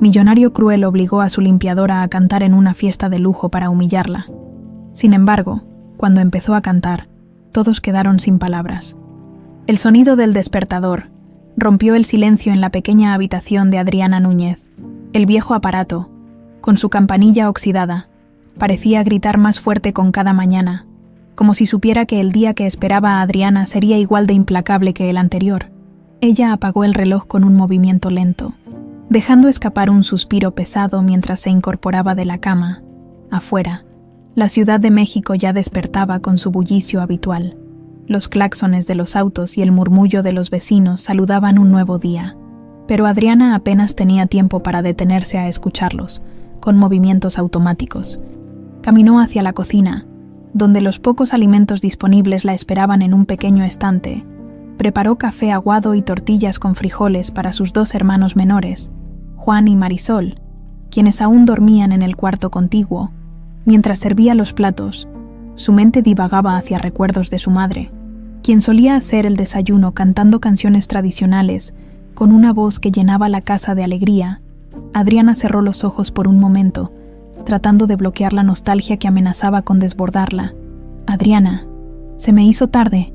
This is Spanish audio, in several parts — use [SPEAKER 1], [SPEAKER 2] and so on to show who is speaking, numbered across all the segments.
[SPEAKER 1] Millonario cruel obligó a su limpiadora a cantar en una fiesta de lujo para humillarla. Sin embargo, cuando empezó a cantar, todos quedaron sin palabras. El sonido del despertador rompió el silencio en la pequeña habitación de Adriana Núñez. El viejo aparato, con su campanilla oxidada, parecía gritar más fuerte con cada mañana, como si supiera que el día que esperaba a Adriana sería igual de implacable que el anterior. Ella apagó el reloj con un movimiento lento, dejando escapar un suspiro pesado mientras se incorporaba de la cama. Afuera, la Ciudad de México ya despertaba con su bullicio habitual. Los claxones de los autos y el murmullo de los vecinos saludaban un nuevo día, pero Adriana apenas tenía tiempo para detenerse a escucharlos, con movimientos automáticos. Caminó hacia la cocina, donde los pocos alimentos disponibles la esperaban en un pequeño estante. Preparó café aguado y tortillas con frijoles para sus dos hermanos menores, Juan y Marisol, quienes aún dormían en el cuarto contiguo. Mientras servía los platos, su mente divagaba hacia recuerdos de su madre, quien solía hacer el desayuno cantando canciones tradicionales con una voz que llenaba la casa de alegría. Adriana cerró los ojos por un momento, tratando de bloquear la nostalgia que amenazaba con desbordarla. «Adriana, se me hizo tarde».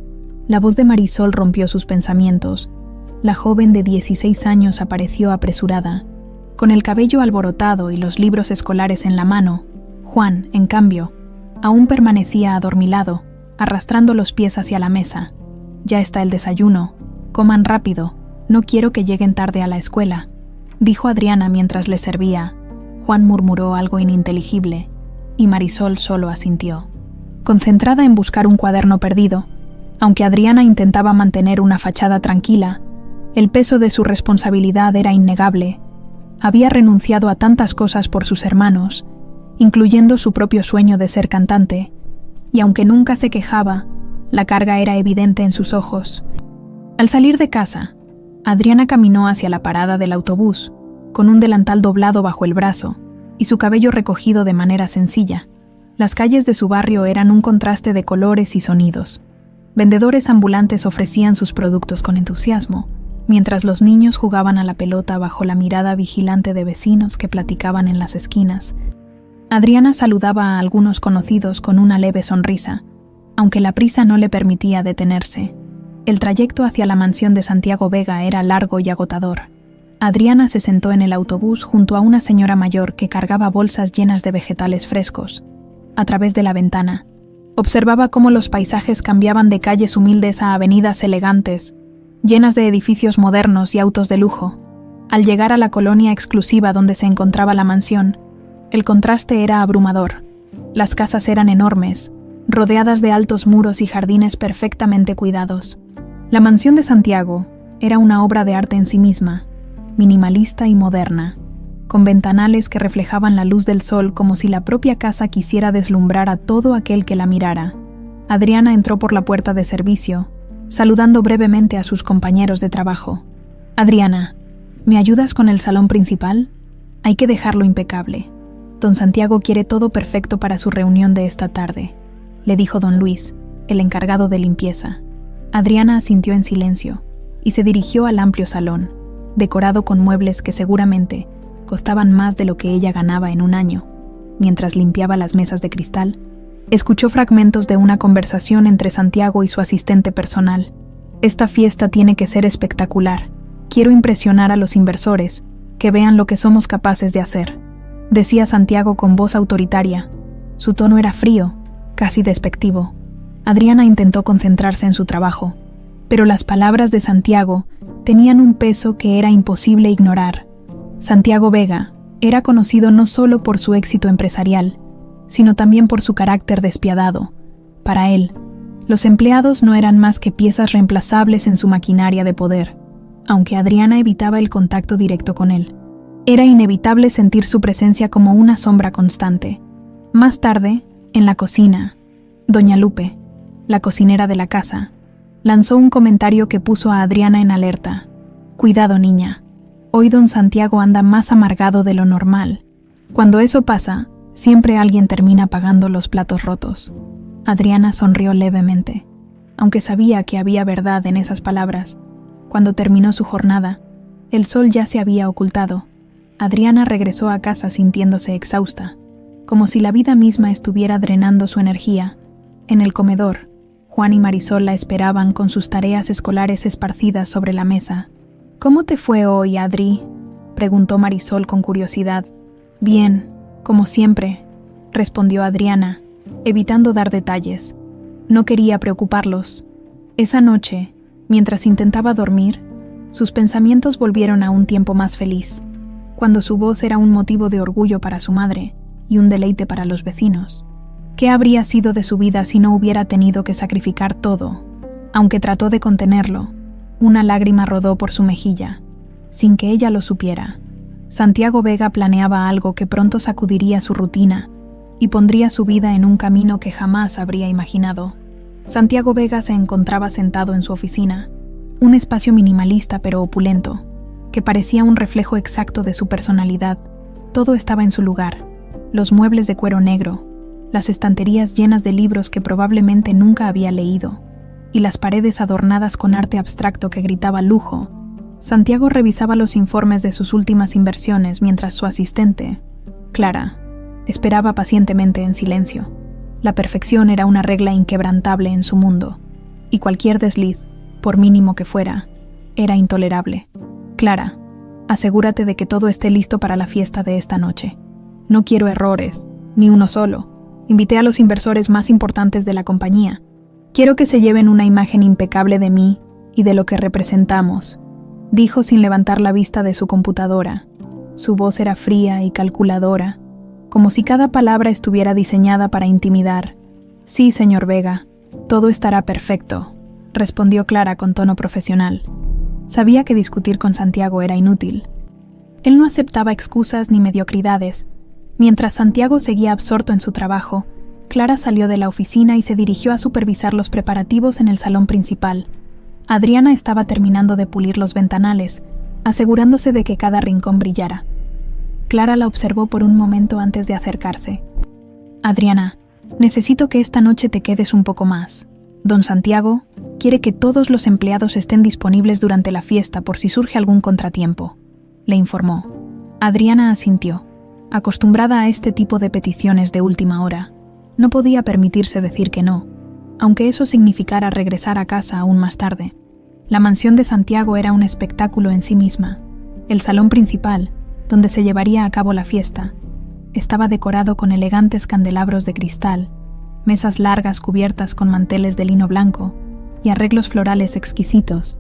[SPEAKER 1] La voz de Marisol rompió sus pensamientos. La joven de 16 años apareció apresurada, con el cabello alborotado y los libros escolares en la mano. Juan, en cambio, aún permanecía adormilado, arrastrando los pies hacia la mesa. «Ya está el desayuno. Coman rápido. No quiero que lleguen tarde a la escuela», dijo Adriana mientras le servía. Juan murmuró algo ininteligible, y Marisol solo asintió. Concentrada en buscar un cuaderno perdido, aunque Adriana intentaba mantener una fachada tranquila, el peso de su responsabilidad era innegable. Había renunciado a tantas cosas por sus hermanos, incluyendo su propio sueño de ser cantante, y aunque nunca se quejaba, la carga era evidente en sus ojos. Al salir de casa, Adriana caminó hacia la parada del autobús, con un delantal doblado bajo el brazo y su cabello recogido de manera sencilla. Las calles de su barrio eran un contraste de colores y sonidos. Vendedores ambulantes ofrecían sus productos con entusiasmo, mientras los niños jugaban a la pelota bajo la mirada vigilante de vecinos que platicaban en las esquinas. Adriana saludaba a algunos conocidos con una leve sonrisa, aunque la prisa no le permitía detenerse. El trayecto hacia la mansión de Santiago Vega era largo y agotador. Adriana se sentó en el autobús junto a una señora mayor que cargaba bolsas llenas de vegetales frescos. A través de la ventana, observaba cómo los paisajes cambiaban de calles humildes a avenidas elegantes, llenas de edificios modernos y autos de lujo. Al llegar a la colonia exclusiva donde se encontraba la mansión, el contraste era abrumador. Las casas eran enormes, rodeadas de altos muros y jardines perfectamente cuidados. La mansión de Santiago era una obra de arte en sí misma, minimalista y moderna, con ventanales que reflejaban la luz del sol como si la propia casa quisiera deslumbrar a todo aquel que la mirara. Adriana entró por la puerta de servicio, saludando brevemente a sus compañeros de trabajo. «Adriana, ¿me ayudas con el salón principal? Hay que dejarlo impecable. Don Santiago quiere todo perfecto para su reunión de esta tarde», le dijo don Luis, el encargado de limpieza. Adriana asintió en silencio y se dirigió al amplio salón, decorado con muebles que seguramente costaban más de lo que ella ganaba en un año. Mientras limpiaba las mesas de cristal, escuchó fragmentos de una conversación entre Santiago y su asistente personal. «Esta fiesta tiene que ser espectacular. Quiero impresionar a los inversores, que vean lo que somos capaces de hacer», decía Santiago con voz autoritaria. Su tono era frío, casi despectivo. Adriana intentó concentrarse en su trabajo, pero las palabras de Santiago tenían un peso que era imposible ignorar. Santiago Vega era conocido no solo por su éxito empresarial, sino también por su carácter despiadado. Para él, los empleados no eran más que piezas reemplazables en su maquinaria de poder, aunque Adriana evitaba el contacto directo con él. Era inevitable sentir su presencia como una sombra constante. Más tarde, en la cocina, doña Lupe, la cocinera de la casa, lanzó un comentario que puso a Adriana en alerta. «Cuidado, niña. Hoy don Santiago anda más amargado de lo normal. Cuando eso pasa, siempre alguien termina pagando los platos rotos». Adriana sonrió levemente, aunque sabía que había verdad en esas palabras. Cuando terminó su jornada, el sol ya se había ocultado, Adriana regresó a casa sintiéndose exhausta, como si la vida misma estuviera drenando su energía. En el comedor, Juan y Marisol la esperaban con sus tareas escolares esparcidas sobre la mesa. «¿Cómo te fue hoy, Adri?», preguntó Marisol con curiosidad. «Bien, como siempre», respondió Adriana, evitando dar detalles. No quería preocuparlos. Esa noche, mientras intentaba dormir, sus pensamientos volvieron a un tiempo más feliz, cuando su voz era un motivo de orgullo para su madre y un deleite para los vecinos. ¿Qué habría sido de su vida si no hubiera tenido que sacrificar todo? Aunque trató de contenerlo, una lágrima rodó por su mejilla, sin que ella lo supiera. Santiago Vega planeaba algo que pronto sacudiría su rutina y pondría su vida en un camino que jamás habría imaginado. Santiago Vega se encontraba sentado en su oficina, un espacio minimalista pero opulento, que parecía un reflejo exacto de su personalidad. Todo estaba en su lugar: los muebles de cuero negro, las estanterías llenas de libros que probablemente nunca había leído, y las paredes adornadas con arte abstracto que gritaba lujo. Santiago revisaba los informes de sus últimas inversiones mientras su asistente, Clara, esperaba pacientemente en silencio. La perfección era una regla inquebrantable en su mundo, y cualquier desliz, por mínimo que fuera, era intolerable. «Clara, asegúrate de que todo esté listo para la fiesta de esta noche. No quiero errores, ni uno solo. Invité a los inversores más importantes de la compañía. Quiero que se lleven una imagen impecable de mí y de lo que representamos», dijo sin levantar la vista de su computadora. Su voz era fría y calculadora, como si cada palabra estuviera diseñada para intimidar. «Sí, señor Vega, todo estará perfecto», respondió Clara con tono profesional. Sabía que discutir con Santiago era inútil. Él no aceptaba excusas ni mediocridades. Mientras Santiago seguía absorto en su trabajo, Clara salió de la oficina y se dirigió a supervisar los preparativos en el salón principal. Adriana estaba terminando de pulir los ventanales, asegurándose de que cada rincón brillara. Clara la observó por un momento antes de acercarse. «Adriana, necesito que esta noche te quedes un poco más. Don Santiago quiere que todos los empleados estén disponibles durante la fiesta por si surge algún contratiempo», le informó. Adriana asintió. Acostumbrada a este tipo de peticiones de última hora, no podía permitirse decir que no, aunque eso significara regresar a casa aún más tarde. La mansión de Santiago era un espectáculo en sí misma. El salón principal, donde se llevaría a cabo la fiesta, estaba decorado con elegantes candelabros de cristal, mesas largas cubiertas con manteles de lino blanco y arreglos florales exquisitos.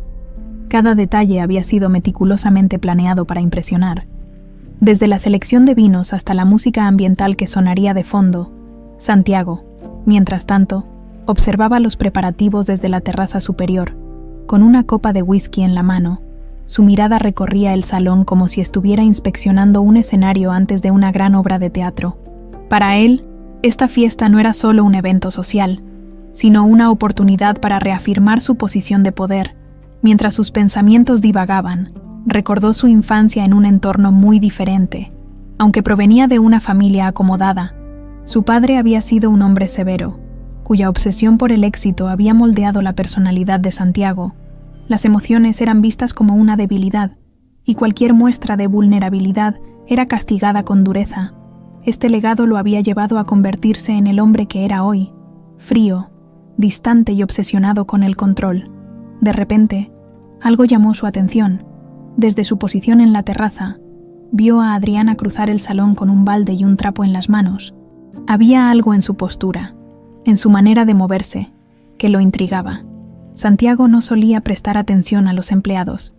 [SPEAKER 1] Cada detalle había sido meticulosamente planeado para impresionar. Desde la selección de vinos hasta la música ambiental que sonaría de fondo, Santiago, mientras tanto, observaba los preparativos desde la terraza superior. Con una copa de whisky en la mano, su mirada recorría el salón como si estuviera inspeccionando un escenario antes de una gran obra de teatro. Para él, esta fiesta no era solo un evento social, sino una oportunidad para reafirmar su posición de poder. Mientras sus pensamientos divagaban, recordó su infancia en un entorno muy diferente. Aunque provenía de una familia acomodada, su padre había sido un hombre severo, cuya obsesión por el éxito había moldeado la personalidad de Santiago. Las emociones eran vistas como una debilidad, y cualquier muestra de vulnerabilidad era castigada con dureza. Este legado lo había llevado a convertirse en el hombre que era hoy, frío, distante y obsesionado con el control. De repente, algo llamó su atención. Desde su posición en la terraza, vio a Adriana cruzar el salón con un balde y un trapo en las manos. Había algo en su postura, en su manera de moverse, que lo intrigaba. Santiago no solía prestar atención a los empleados,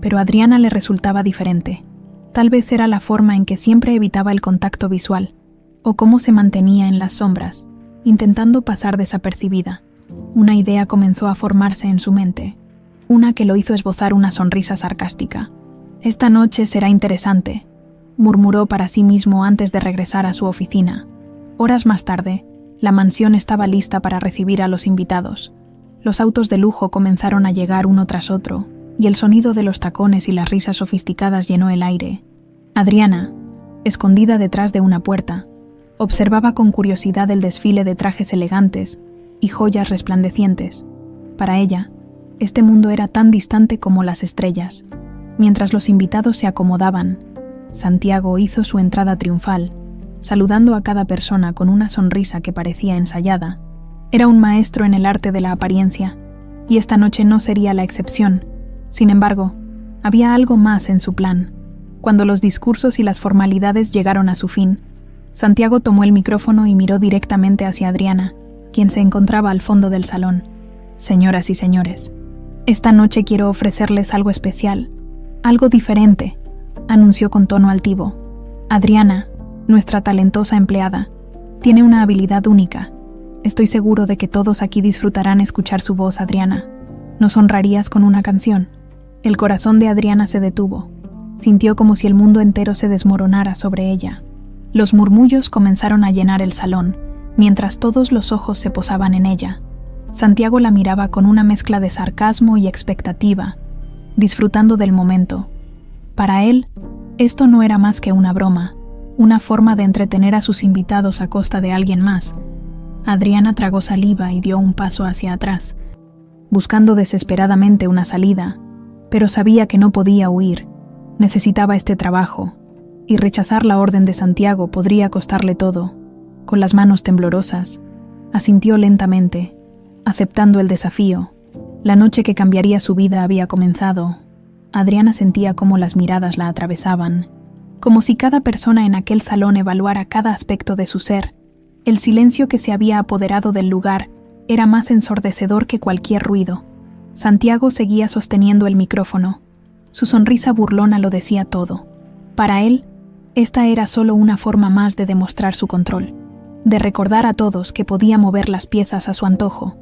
[SPEAKER 1] pero a Adriana le resultaba diferente. Tal vez era la forma en que siempre evitaba el contacto visual, o cómo se mantenía en las sombras, intentando pasar desapercibida. Una idea comenzó a formarse en su mente, una que lo hizo esbozar una sonrisa sarcástica. «Esta noche será interesante», murmuró para sí mismo antes de regresar a su oficina. Horas más tarde, la mansión estaba lista para recibir a los invitados. Los autos de lujo comenzaron a llegar uno tras otro, y el sonido de los tacones y las risas sofisticadas llenó el aire. Adriana, escondida detrás de una puerta, observaba con curiosidad el desfile de trajes elegantes y joyas resplandecientes. Para ella, este mundo era tan distante como las estrellas. Mientras los invitados se acomodaban, Santiago hizo su entrada triunfal, saludando a cada persona con una sonrisa que parecía ensayada. Era un maestro en el arte de la apariencia, y esta noche no sería la excepción. Sin embargo, había algo más en su plan. Cuando los discursos y las formalidades llegaron a su fin, Santiago tomó el micrófono y miró directamente hacia Adriana, quien se encontraba al fondo del salón. Señoras y señores, esta noche quiero ofrecerles algo especial, algo diferente, anunció con tono altivo. Adriana, nuestra talentosa empleada, tiene una habilidad única. Estoy seguro de que todos aquí disfrutarán escuchar su voz, Adriana. ¿Nos honrarías con una canción? El corazón de Adriana se detuvo. Sintió como si el mundo entero se desmoronara sobre ella. Los murmullos comenzaron a llenar el salón, mientras todos los ojos se posaban en ella. Santiago la miraba con una mezcla de sarcasmo y expectativa, disfrutando del momento. Para él, esto no era más que una broma, una forma de entretener a sus invitados a costa de alguien más. Adriana tragó saliva y dio un paso hacia atrás, buscando desesperadamente una salida, pero sabía que no podía huir. Necesitaba este trabajo, y rechazar la orden de Santiago podría costarle todo. Con las manos temblorosas, asintió lentamente, aceptando el desafío. La noche que cambiaría su vida había comenzado. Adriana sentía cómo las miradas la atravesaban, como si cada persona en aquel salón evaluara cada aspecto de su ser. El silencio que se había apoderado del lugar era más ensordecedor que cualquier ruido. Santiago seguía sosteniendo el micrófono. Su sonrisa burlona lo decía todo. Para él, esta era solo una forma más de demostrar su control, de recordar a todos que podía mover las piezas a su antojo.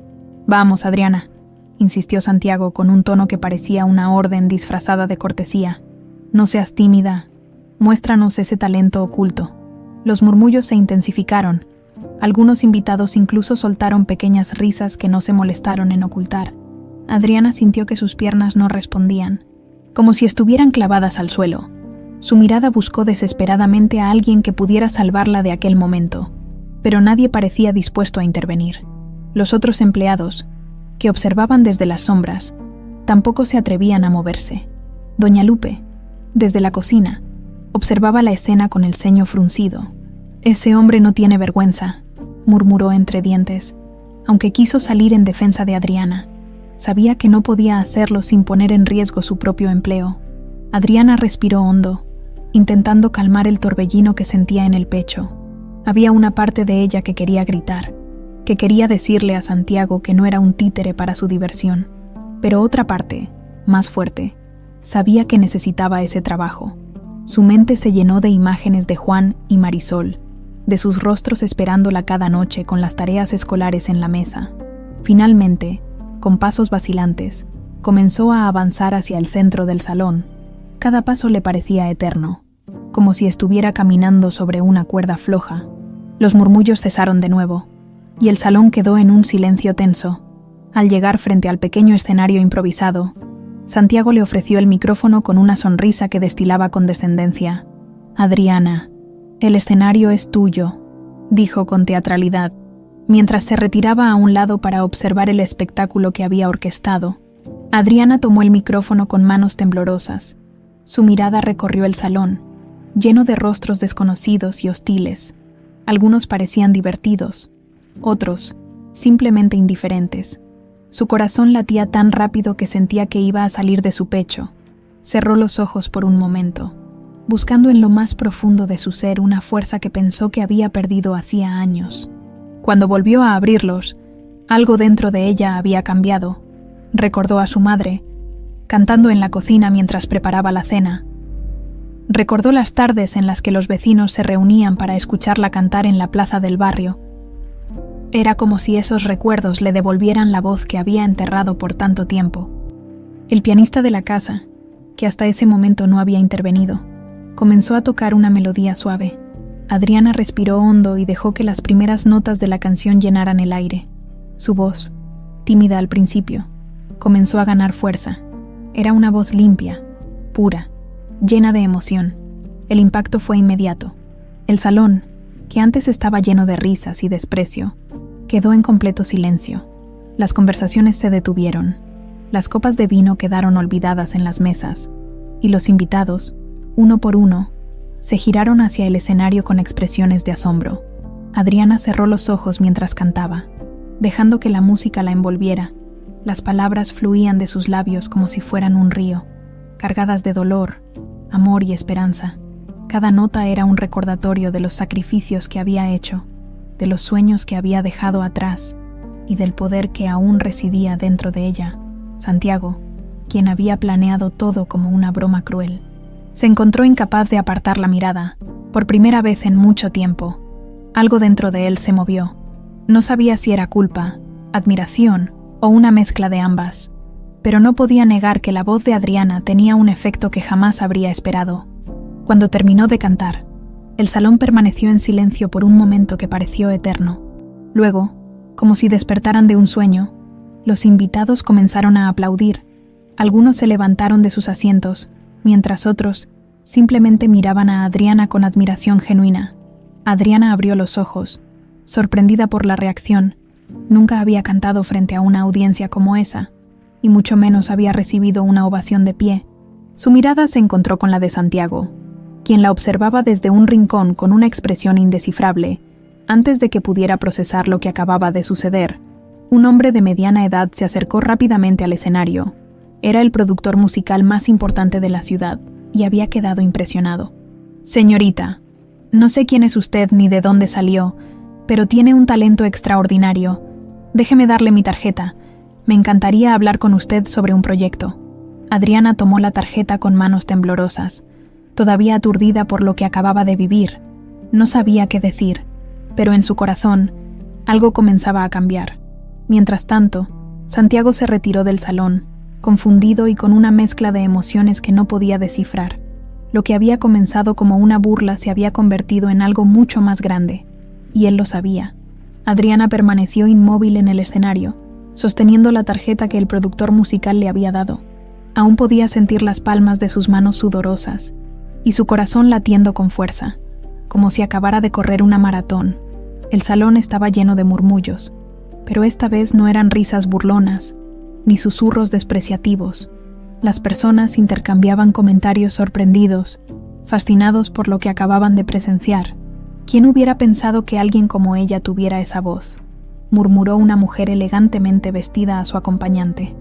[SPEAKER 1] «Vamos, Adriana», insistió Santiago con un tono que parecía una orden disfrazada de cortesía. «No seas tímida. Muéstranos ese talento oculto». Los murmullos se intensificaron. Algunos invitados incluso soltaron pequeñas risas que no se molestaron en ocultar. Adriana sintió que sus piernas no respondían, como si estuvieran clavadas al suelo. Su mirada buscó desesperadamente a alguien que pudiera salvarla de aquel momento, pero nadie parecía dispuesto a intervenir. Los otros empleados, que observaban desde las sombras, tampoco se atrevían a moverse. Doña Lupe, desde la cocina, observaba la escena con el ceño fruncido. «Ese hombre no tiene vergüenza», murmuró entre dientes, aunque quiso salir en defensa de Adriana. Sabía que no podía hacerlo sin poner en riesgo su propio empleo. Adriana respiró hondo, intentando calmar el torbellino que sentía en el pecho. Había una parte de ella que quería gritar, que quería decirle a Santiago que no era un títere para su diversión. Pero otra parte, más fuerte, sabía que necesitaba ese trabajo. Su mente se llenó de imágenes de Juan y Marisol, de sus rostros esperándola cada noche con las tareas escolares en la mesa. Finalmente, con pasos vacilantes, comenzó a avanzar hacia el centro del salón. Cada paso le parecía eterno, como si estuviera caminando sobre una cuerda floja. Los murmullos cesaron de nuevo, y el salón quedó en un silencio tenso. Al llegar frente al pequeño escenario improvisado, Santiago le ofreció el micrófono con una sonrisa que destilaba condescendencia. «Adriana, el escenario es tuyo», dijo con teatralidad, mientras se retiraba a un lado para observar el espectáculo que había orquestado. Adriana tomó el micrófono con manos temblorosas. Su mirada recorrió el salón, lleno de rostros desconocidos y hostiles. Algunos parecían divertidos, otros simplemente indiferentes. Su corazón latía tan rápido que sentía que iba a salir de su pecho. Cerró los ojos por un momento, buscando en lo más profundo de su ser una fuerza que pensó que había perdido hacía años. Cuando volvió a abrirlos, algo dentro de ella había cambiado. Recordó a su madre, cantando en la cocina mientras preparaba la cena. Recordó las tardes en las que los vecinos se reunían para escucharla cantar en la plaza del barrio. Era como si esos recuerdos le devolvieran la voz que había enterrado por tanto tiempo. El pianista de la casa, que hasta ese momento no había intervenido, comenzó a tocar una melodía suave. Adriana respiró hondo y dejó que las primeras notas de la canción llenaran el aire. Su voz, tímida al principio, comenzó a ganar fuerza. Era una voz limpia, pura, llena de emoción. El impacto fue inmediato. El salón, que antes estaba lleno de risas y desprecio, quedó en completo silencio. Las conversaciones se detuvieron. Las copas de vino quedaron olvidadas en las mesas, y los invitados, uno por uno, Se giraron hacia el escenario con expresiones de asombro. Adriana cerró los ojos mientras cantaba, dejando que la música la envolviera. Las palabras fluían de sus labios como si fueran un río, cargadas de dolor, amor y esperanza. Cada nota era un recordatorio de los sacrificios que había hecho, de los sueños que había dejado atrás y del poder que aún residía dentro de ella, Santiago, quien había planeado todo como una broma cruel. Se encontró incapaz de apartar la mirada, por primera vez en mucho tiempo. Algo dentro de él se movió. No sabía si era culpa, admiración o una mezcla de ambas, pero no podía negar que la voz de Adriana tenía un efecto que jamás habría esperado. Cuando terminó de cantar, el salón permaneció en silencio por un momento que pareció eterno. Luego, como si despertaran de un sueño, los invitados comenzaron a aplaudir. Algunos se levantaron de sus asientos, mientras otros simplemente miraban a Adriana con admiración genuina. Adriana abrió los ojos, sorprendida por la reacción. Nunca había cantado frente a una audiencia como esa, y mucho menos había recibido una ovación de pie. Su mirada se encontró con la de Santiago, quien la observaba desde un rincón con una expresión indescifrable. Antes de que pudiera procesar lo que acababa de suceder, un hombre de mediana edad se acercó rápidamente al escenario. Era el productor musical más importante de la ciudad, y había quedado impresionado. «Señorita, no sé quién es usted ni de dónde salió, pero tiene un talento extraordinario. Déjeme darle mi tarjeta. Me encantaría hablar con usted sobre un proyecto». Adriana tomó la tarjeta con manos temblorosas, todavía aturdida por lo que acababa de vivir. No sabía qué decir, pero en su corazón algo comenzaba a cambiar. Mientras tanto, Santiago se retiró del salón, confundido y con una mezcla de emociones que no podía descifrar. Lo que había comenzado como una burla se había convertido en algo mucho más grande, y él lo sabía. Adriana permaneció inmóvil en el escenario, sosteniendo la tarjeta que el productor musical le había dado. Aún podía sentir las palmas de sus manos sudorosas, y su corazón latiendo con fuerza, como si acabara de correr una maratón. El salón estaba lleno de murmullos, pero esta vez no eran risas burlonas, ni susurros despreciativos. Las personas intercambiaban comentarios sorprendidos, fascinados por lo que acababan de presenciar. ¿Quién hubiera pensado que alguien como ella tuviera esa voz?, murmuró una mujer elegantemente vestida a su acompañante.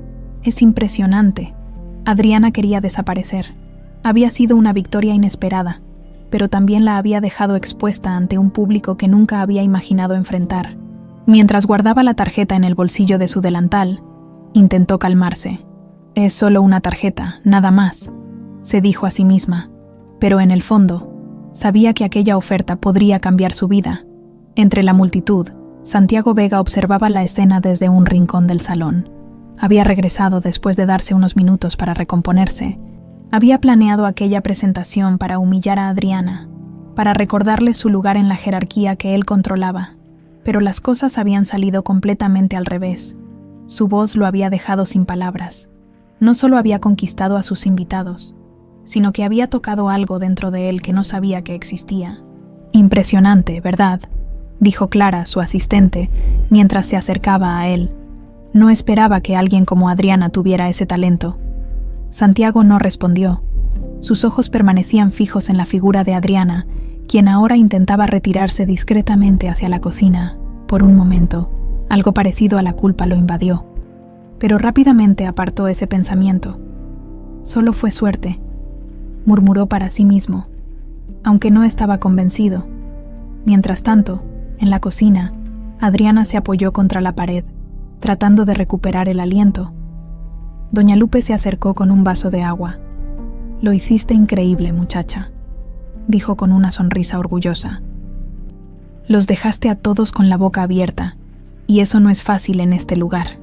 [SPEAKER 1] «Es impresionante». Adriana quería desaparecer. Había sido una victoria inesperada, pero también la había dejado expuesta ante un público que nunca había imaginado enfrentar. Mientras guardaba la tarjeta en el bolsillo de su delantal, intentó calmarse. «Es solo una tarjeta, nada más», se dijo a sí misma, pero en el fondo, sabía que aquella oferta podría cambiar su vida. Entre la multitud, Santiago Vega observaba la escena desde un rincón del salón. Había regresado después de darse unos minutos para recomponerse. Había planeado aquella presentación para humillar a Adriana, para recordarle su lugar en la jerarquía que él controlaba, pero las cosas habían salido completamente al revés. Su voz lo había dejado sin palabras. No solo había conquistado a sus invitados, sino que había tocado algo dentro de él que no sabía que existía. «Impresionante, ¿verdad?», dijo Clara, su asistente, mientras se acercaba a él. No esperaba que alguien como Adriana tuviera ese talento. Santiago no respondió. Sus ojos permanecían fijos en la figura de Adriana, quien ahora intentaba retirarse discretamente hacia la cocina. Por un momento, algo parecido a la culpa lo invadió, pero rápidamente apartó ese pensamiento. «Solo fue suerte», murmuró para sí mismo, aunque no estaba convencido. Mientras tanto, en la cocina, Adriana se apoyó contra la pared, tratando de recuperar el aliento. Doña Lupe se acercó con un vaso de agua. «Lo hiciste increíble, muchacha», dijo con una sonrisa orgullosa. «Los dejaste a todos con la boca abierta, y eso no es fácil en este lugar».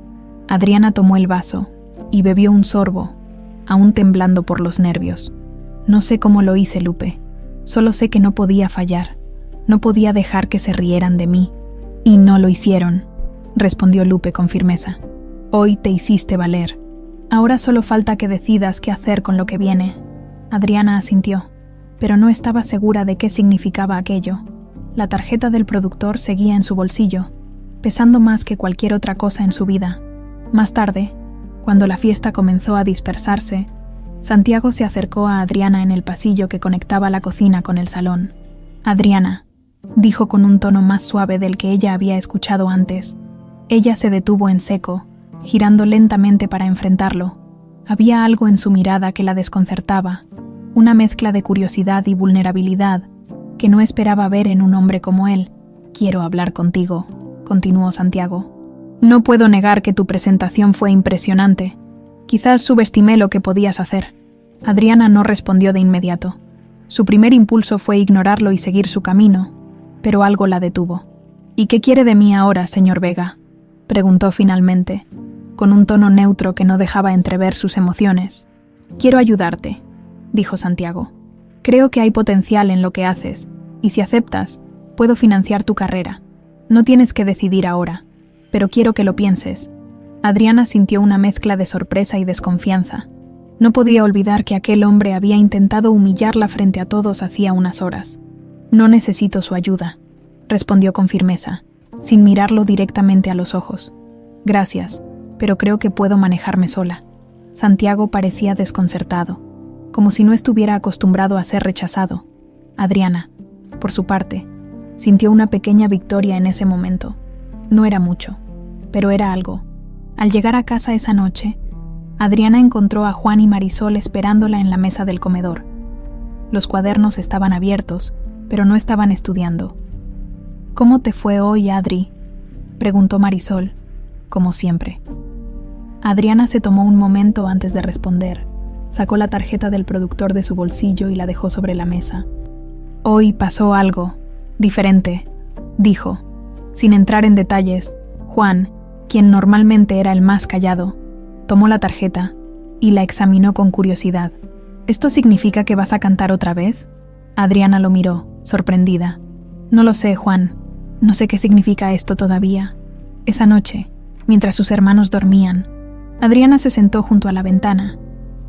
[SPEAKER 1] Adriana tomó el vaso y bebió un sorbo, aún temblando por los nervios. «No sé cómo lo hice, Lupe. Solo sé que no podía fallar. No podía dejar que se rieran de mí». «Y no lo hicieron», respondió Lupe con firmeza. «Hoy te hiciste valer. Ahora solo falta que decidas qué hacer con lo que viene». Adriana asintió, pero no estaba segura de qué significaba aquello. La tarjeta del productor seguía en su bolsillo, pesando más que cualquier otra cosa en su vida. Más tarde, cuando la fiesta comenzó a dispersarse, Santiago se acercó a Adriana en el pasillo que conectaba la cocina con el salón. «Adriana», dijo con un tono más suave del que ella había escuchado antes. Ella se detuvo en seco, girando lentamente para enfrentarlo. Había algo en su mirada que la desconcertaba, una mezcla de curiosidad y vulnerabilidad que no esperaba ver en un hombre como él. «Quiero hablar contigo», continuó Santiago. «No puedo negar que tu presentación fue impresionante. Quizás subestimé lo que podías hacer». Adriana no respondió de inmediato. Su primer impulso fue ignorarlo y seguir su camino, pero algo la detuvo. «¿Y qué quiere de mí ahora, señor Vega?», preguntó finalmente, con un tono neutro que no dejaba entrever sus emociones. «Quiero ayudarte», dijo Santiago. «Creo que hay potencial en lo que haces, y si aceptas, puedo financiar tu carrera. No tienes que decidir ahora, pero quiero que lo pienses». Adriana sintió una mezcla de sorpresa y desconfianza. No podía olvidar que aquel hombre había intentado humillarla frente a todos hacía unas horas. «No necesito su ayuda», respondió con firmeza, sin mirarlo directamente a los ojos. «Gracias, pero creo que puedo manejarme sola». Santiago parecía desconcertado, como si no estuviera acostumbrado a ser rechazado. Adriana, por su parte, sintió una pequeña victoria en ese momento. No era mucho, pero era algo. Al llegar a casa esa noche, Adriana encontró a Juan y Marisol esperándola en la mesa del comedor. Los cuadernos estaban abiertos, pero no estaban estudiando. «¿Cómo te fue hoy, Adri?», preguntó Marisol, como siempre. Adriana se tomó un momento antes de responder. Sacó la tarjeta del productor de su bolsillo y la dejó sobre la mesa. «Hoy pasó algo diferente», dijo. Sin entrar en detalles, Juan, quien normalmente era el más callado, tomó la tarjeta y la examinó con curiosidad. «¿Esto significa que vas a cantar otra vez?». Adriana lo miró, sorprendida. «No lo sé, Juan. No sé qué significa esto todavía». Esa noche, mientras sus hermanos dormían, Adriana se sentó junto a la ventana,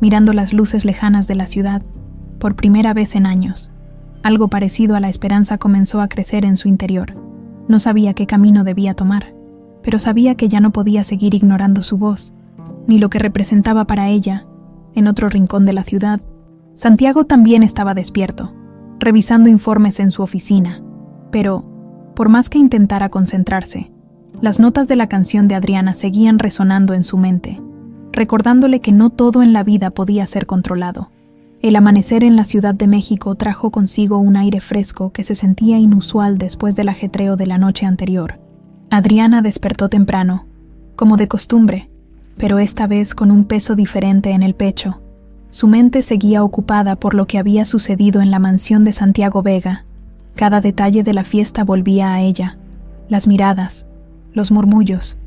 [SPEAKER 1] mirando las luces lejanas de la ciudad, por primera vez en años. Algo parecido a la esperanza comenzó a crecer en su interior. No sabía qué camino debía tomar, pero sabía que ya no podía seguir ignorando su voz, ni lo que representaba para ella. En otro rincón de la ciudad, Santiago también estaba despierto, revisando informes en su oficina, pero, por más que intentara concentrarse, las notas de la canción de Adriana seguían resonando en su mente, recordándole que no todo en la vida podía ser controlado. El amanecer en la Ciudad de México trajo consigo un aire fresco que se sentía inusual después del ajetreo de la noche anterior. Adriana despertó temprano, como de costumbre, pero esta vez con un peso diferente en el pecho. Su mente seguía ocupada por lo que había sucedido en la mansión de Santiago Vega. Cada detalle de la fiesta volvía a ella: las miradas, los murmullos,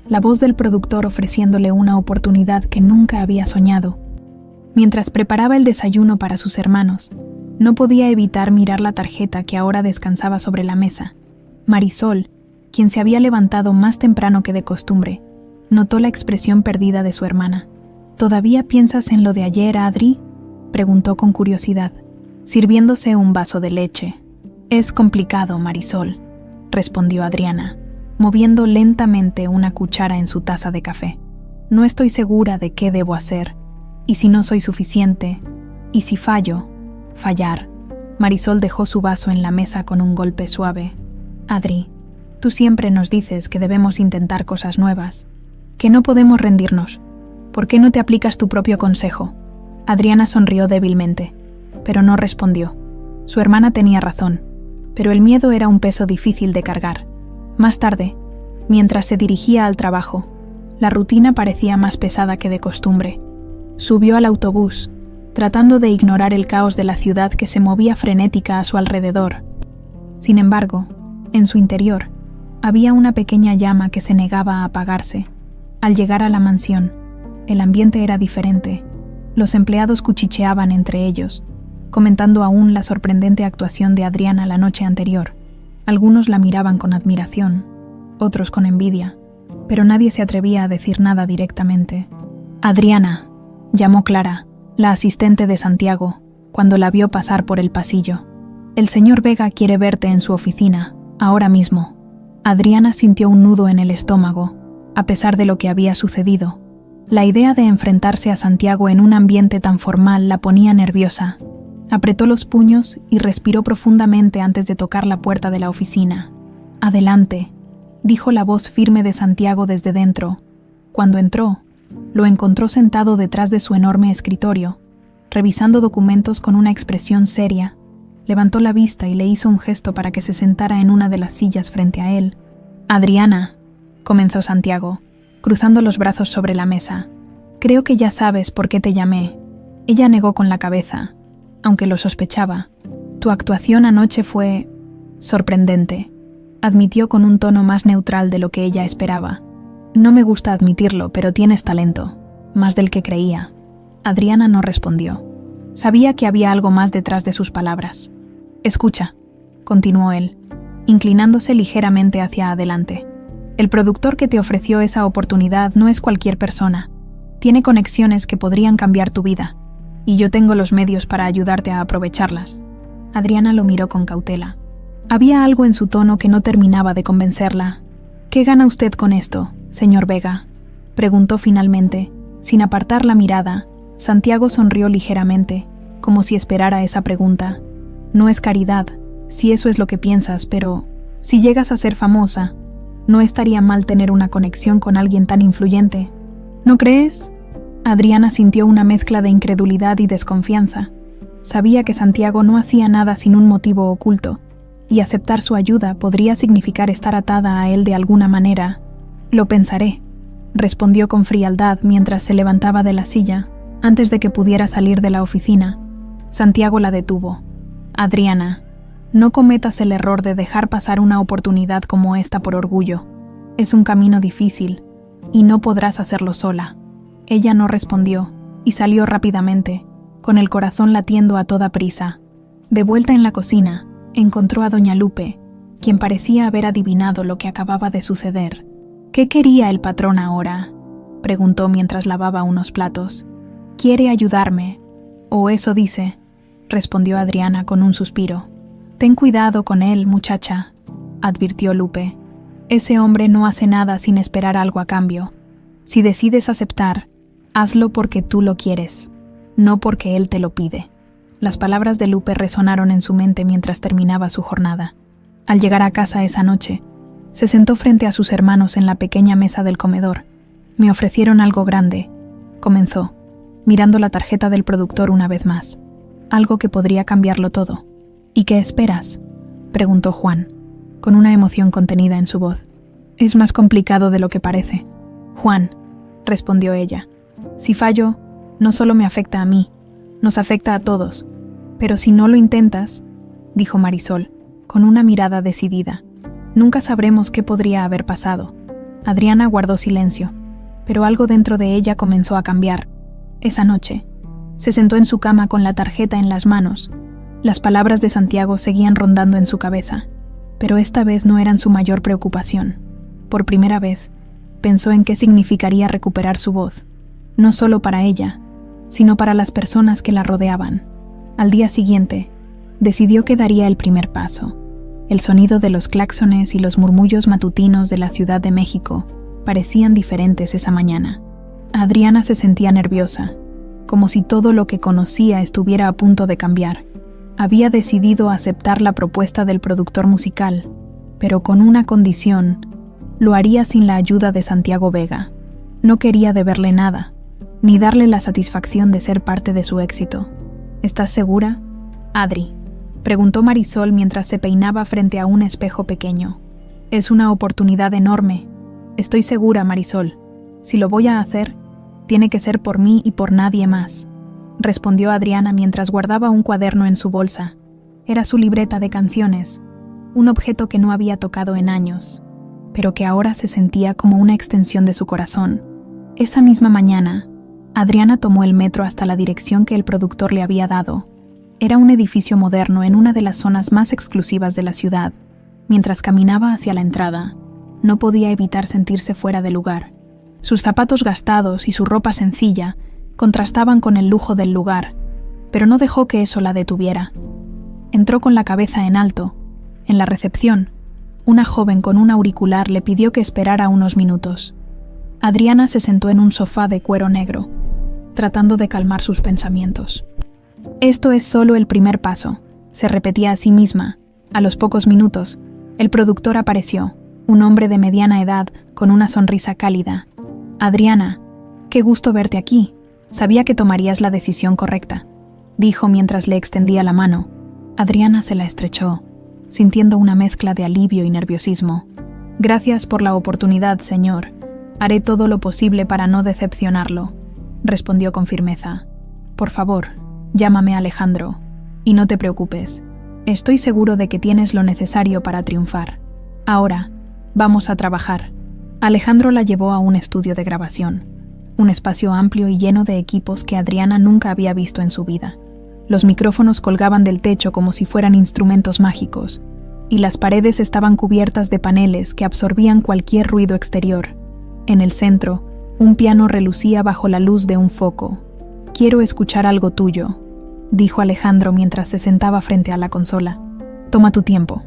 [SPEAKER 1] la voz del productor ofreciéndole una oportunidad que nunca había soñado. Mientras preparaba el desayuno para sus hermanos, no podía evitar mirar la tarjeta que ahora descansaba sobre la mesa. Marisol, quien se había levantado más temprano que de costumbre, notó la expresión perdida de su hermana. «¿Todavía piensas en lo de ayer, Adri?», preguntó con curiosidad, sirviéndose un vaso de leche. «Es complicado, Marisol», respondió Adriana, moviendo lentamente una cuchara en su taza de café. «No estoy segura de qué debo hacer, y si no soy suficiente, y si fallo, fallar». Marisol dejó su vaso en la mesa con un golpe suave. «Adri, tú siempre nos dices que debemos intentar cosas nuevas, que no podemos rendirnos. ¿Por qué no te aplicas tu propio consejo?». Adriana sonrió débilmente, pero no respondió. Su hermana tenía razón, pero el miedo era un peso difícil de cargar. Más tarde, mientras se dirigía al trabajo, la rutina parecía más pesada que de costumbre. Subió al autobús, tratando de ignorar el caos de la ciudad que se movía frenética a su alrededor. Sin embargo, en su interior, había una pequeña llama que se negaba a apagarse. Al llegar a la mansión, el ambiente era diferente. Los empleados cuchicheaban entre ellos, comentando aún la sorprendente actuación de Adriana la noche anterior. Algunos la miraban con admiración, otros con envidia, pero nadie se atrevía a decir nada directamente. «Adriana», llamó Clara, la asistente de Santiago, cuando la vio pasar por el pasillo. «El señor Vega quiere verte en su oficina, ahora mismo». Adriana sintió un nudo en el estómago, a pesar de lo que había sucedido. La idea de enfrentarse a Santiago en un ambiente tan formal la ponía nerviosa. Apretó los puños y respiró profundamente antes de tocar la puerta de la oficina. «Adelante», dijo la voz firme de Santiago desde dentro. Cuando entró, lo encontró sentado detrás de su enorme escritorio, revisando documentos con una expresión seria. Levantó la vista y le hizo un gesto para que se sentara en una de las sillas frente a él. «Adriana», comenzó Santiago, cruzando los brazos sobre la mesa. «Creo que ya sabes por qué te llamé». Ella negó con la cabeza, aunque lo sospechaba. «Tu actuación anoche fue sorprendente», admitió con un tono más neutral de lo que ella esperaba. «No me gusta admitirlo, pero tienes talento, más del que creía». Adriana no respondió. Sabía que había algo más detrás de sus palabras. «Escucha», continuó él, inclinándose ligeramente hacia adelante. «El productor que te ofreció esa oportunidad no es cualquier persona. Tiene conexiones que podrían cambiar tu vida, y yo tengo los medios para ayudarte a aprovecharlas». Adriana lo miró con cautela. Había algo en su tono que no terminaba de convencerla. «¿Qué gana usted con esto, señor Vega?», preguntó finalmente. Sin apartar la mirada, Santiago sonrió ligeramente, como si esperara esa pregunta. «No es caridad, si eso es lo que piensas, pero si llegas a ser famosa, no estaría mal tener una conexión con alguien tan influyente. ¿No crees?». Adriana sintió una mezcla de incredulidad y desconfianza. Sabía que Santiago no hacía nada sin un motivo oculto, y aceptar su ayuda podría significar estar atada a él de alguna manera. «Lo pensaré», respondió con frialdad mientras se levantaba de la silla, antes de que pudiera salir de la oficina. Santiago la detuvo. «Adriana, no cometas el error de dejar pasar una oportunidad como esta por orgullo. Es un camino difícil, y no podrás hacerlo sola». Ella no respondió, y salió rápidamente, con el corazón latiendo a toda prisa. De vuelta en la cocina, encontró a doña Lupe, quien parecía haber adivinado lo que acababa de suceder. «¿Qué quería el patrón ahora?», preguntó mientras lavaba unos platos. «Quiere ayudarme, o eso dice», respondió Adriana con un suspiro. «Ten cuidado con él, muchacha», advirtió Lupe. «Ese hombre no hace nada sin esperar algo a cambio. Si decides aceptar, hazlo porque tú lo quieres, no porque él te lo pide». Las palabras de Lupe resonaron en su mente mientras terminaba su jornada. Al llegar a casa esa noche, se sentó frente a sus hermanos en la pequeña mesa del comedor. «Me ofrecieron algo grande», comenzó, mirando la tarjeta del productor una vez más. «Algo que podría cambiarlo todo». «¿Y qué esperas?», preguntó Juan, con una emoción contenida en su voz. «Es más complicado de lo que parece». «Juan», respondió ella, «si fallo, no solo me afecta a mí, nos afecta a todos. Pero si no lo intentas», dijo Marisol, con una mirada decidida, «nunca sabremos qué podría haber pasado». Adriana guardó silencio, pero algo dentro de ella comenzó a cambiar. Esa noche, se sentó en su cama con la tarjeta en las manos. Las palabras de Santiago seguían rondando en su cabeza, pero esta vez no eran su mayor preocupación. Por primera vez, pensó en qué significaría recuperar su voz, no solo para ella, sino para las personas que la rodeaban. Al día siguiente, decidió que daría el primer paso. El sonido de los claxones y los murmullos matutinos de la Ciudad de México parecían diferentes esa mañana. Adriana se sentía nerviosa, como si todo lo que conocía estuviera a punto de cambiar. Había decidido aceptar la propuesta del productor musical, pero con una condición: lo haría sin la ayuda de Santiago Vega. No quería deberle nada, ni darle la satisfacción de ser parte de su éxito. «¿Estás segura, Adri?», preguntó Marisol mientras se peinaba frente a un espejo pequeño. «Es una oportunidad enorme. Estoy segura, Marisol. Si lo voy a hacer, tiene que ser por mí y por nadie más», respondió Adriana mientras guardaba un cuaderno en su bolsa. Era su libreta de canciones, un objeto que no había tocado en años, pero que ahora se sentía como una extensión de su corazón. Esa misma mañana, Adriana tomó el metro hasta la dirección que el productor le había dado. Era un edificio moderno en una de las zonas más exclusivas de la ciudad. Mientras caminaba hacia la entrada, no podía evitar sentirse fuera de lugar. Sus zapatos gastados y su ropa sencilla contrastaban con el lujo del lugar, pero no dejó que eso la detuviera. Entró con la cabeza en alto. En la recepción, una joven con un auricular le pidió que esperara unos minutos. Adriana se sentó en un sofá de cuero negro, tratando de calmar sus pensamientos. Esto es solo el primer paso, se repetía a sí misma. A los pocos minutos, el productor apareció, un hombre de mediana edad con una sonrisa cálida. Adriana, qué gusto verte aquí. Sabía que tomarías la decisión correcta, dijo mientras le extendía la mano. Adriana se la estrechó, sintiendo una mezcla de alivio y nerviosismo. Gracias por la oportunidad, señor. Haré todo lo posible para no decepcionarlo, respondió con firmeza. Por favor, llámame Alejandro. Y no te preocupes. Estoy seguro de que tienes lo necesario para triunfar. Ahora, vamos a trabajar. Alejandro la llevó a un estudio de grabación, un espacio amplio y lleno de equipos que Adriana nunca había visto en su vida. Los micrófonos colgaban del techo como si fueran instrumentos mágicos, y las paredes estaban cubiertas de paneles que absorbían cualquier ruido exterior. En el centro, un piano relucía bajo la luz de un foco. «Quiero escuchar algo tuyo», dijo Alejandro mientras se sentaba frente a la consola. «Toma tu tiempo».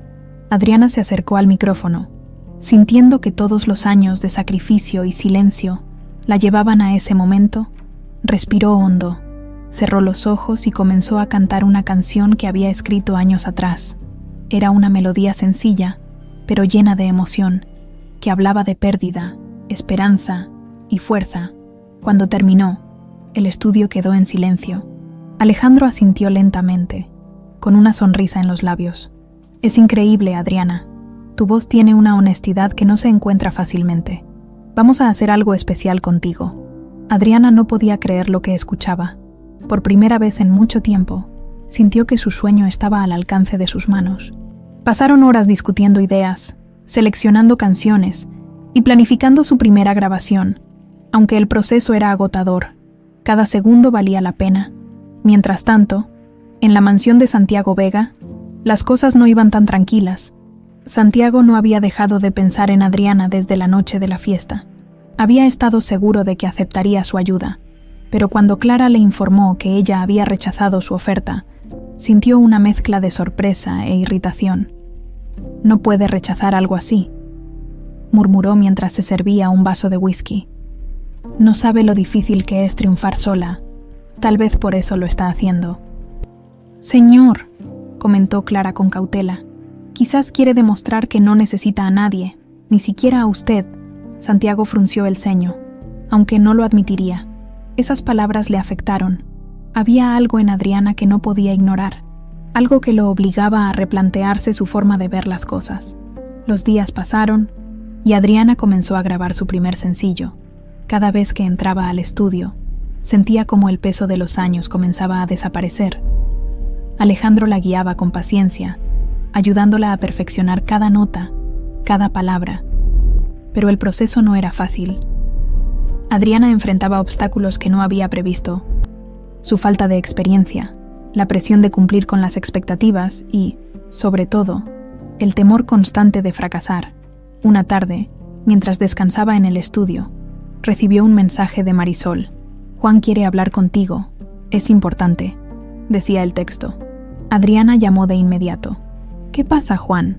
[SPEAKER 1] Adriana se acercó al micrófono, sintiendo que todos los años de sacrificio y silencio la llevaban a ese momento. Respiró hondo, cerró los ojos y comenzó a cantar una canción que había escrito años atrás. Era una melodía sencilla, pero llena de emoción, que hablaba de pérdida, esperanza y fuerza. Cuando terminó, el estudio quedó en silencio. Alejandro asintió lentamente, con una sonrisa en los labios. «Es increíble, Adriana. Tu voz tiene una honestidad que no se encuentra fácilmente. Vamos a hacer algo especial contigo». Adriana no podía creer lo que escuchaba. Por primera vez en mucho tiempo, sintió que su sueño estaba al alcance de sus manos. Pasaron horas discutiendo ideas, seleccionando canciones y planificando su primera grabación. Aunque el proceso era agotador, cada segundo valía la pena. Mientras tanto, en la mansión de Santiago Vega, las cosas no iban tan tranquilas. Santiago no había dejado de pensar en Adriana desde la noche de la fiesta. Había estado seguro de que aceptaría su ayuda, pero cuando Clara le informó que ella había rechazado su oferta, sintió una mezcla de sorpresa e irritación. «No puede rechazar algo así», murmuró mientras se servía un vaso de whisky. «No sabe lo difícil que es triunfar sola. Tal vez por eso lo está haciendo». «Señor», comentó Clara con cautela, «quizás quiere demostrar que no necesita a nadie, ni siquiera a usted». Santiago frunció el ceño, aunque no lo admitiría. Esas palabras le afectaron. Había algo en Adriana que no podía ignorar, algo que lo obligaba a replantearse su forma de ver las cosas. Los días pasaron, y Adriana comenzó a grabar su primer sencillo. Cada vez que entraba al estudio, sentía como el peso de los años comenzaba a desaparecer. Alejandro la guiaba con paciencia, ayudándola a perfeccionar cada nota, cada palabra. Pero el proceso no era fácil. Adriana enfrentaba obstáculos que no había previsto: su falta de experiencia, la presión de cumplir con las expectativas y, sobre todo, el temor constante de fracasar. Una tarde, mientras descansaba en el estudio, recibió un mensaje de Marisol. «Juan quiere hablar contigo. Es importante», decía el texto. Adriana llamó de inmediato. «¿Qué pasa, Juan?»,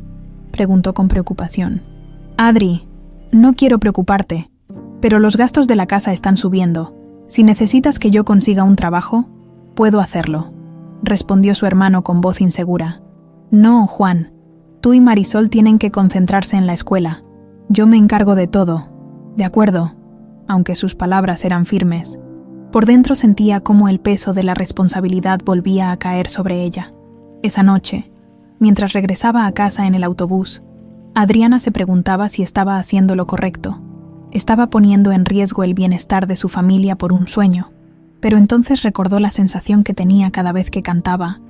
[SPEAKER 1] preguntó con preocupación. «Adri, no quiero preocuparte, pero los gastos de la casa están subiendo. Si necesitas que yo consiga un trabajo, puedo hacerlo», respondió su hermano con voz insegura. «No, Juan. Tú y Marisol tienen que concentrarse en la escuela. Yo me encargo de todo». «De acuerdo», aunque sus palabras eran firmes. Por dentro sentía cómo el peso de la responsabilidad volvía a caer sobre ella. Esa noche, mientras regresaba a casa en el autobús, Adriana se preguntaba si estaba haciendo lo correcto. Estaba poniendo en riesgo el bienestar de su familia por un sueño, pero entonces recordó la sensación que tenía cada vez que cantaba,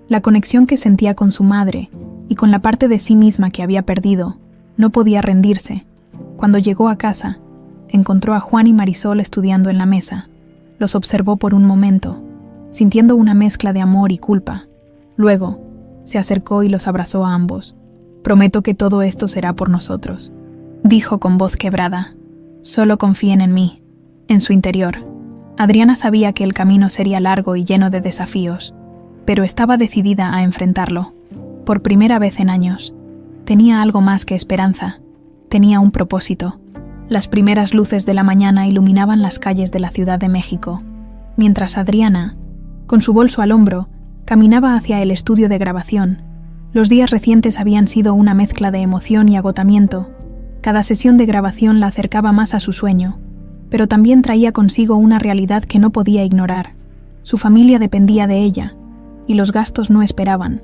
[SPEAKER 1] la conexión que sentía con su madre y con la parte de sí misma que había perdido. No podía rendirse. Cuando llegó a casa, encontró a Juan y Marisol estudiando en la mesa. Los observó por un momento, sintiendo una mezcla de amor y culpa. Luego, se acercó y los abrazó a ambos. «Prometo que todo esto será por nosotros», dijo con voz quebrada. «Solo confíen en mí». En su interior, Adriana sabía que el camino sería largo y lleno de desafíos, pero estaba decidida a enfrentarlo. Por primera vez en años, tenía algo más que esperanza. Tenía un propósito. Las primeras luces de la mañana iluminaban las calles de la Ciudad de México, mientras Adriana, con su bolso al hombro, caminaba hacia el estudio de grabación. Los días recientes habían sido una mezcla de emoción y agotamiento. Cada sesión de grabación la acercaba más a su sueño, pero también traía consigo una realidad que no podía ignorar. Su familia dependía de ella, y los gastos no esperaban.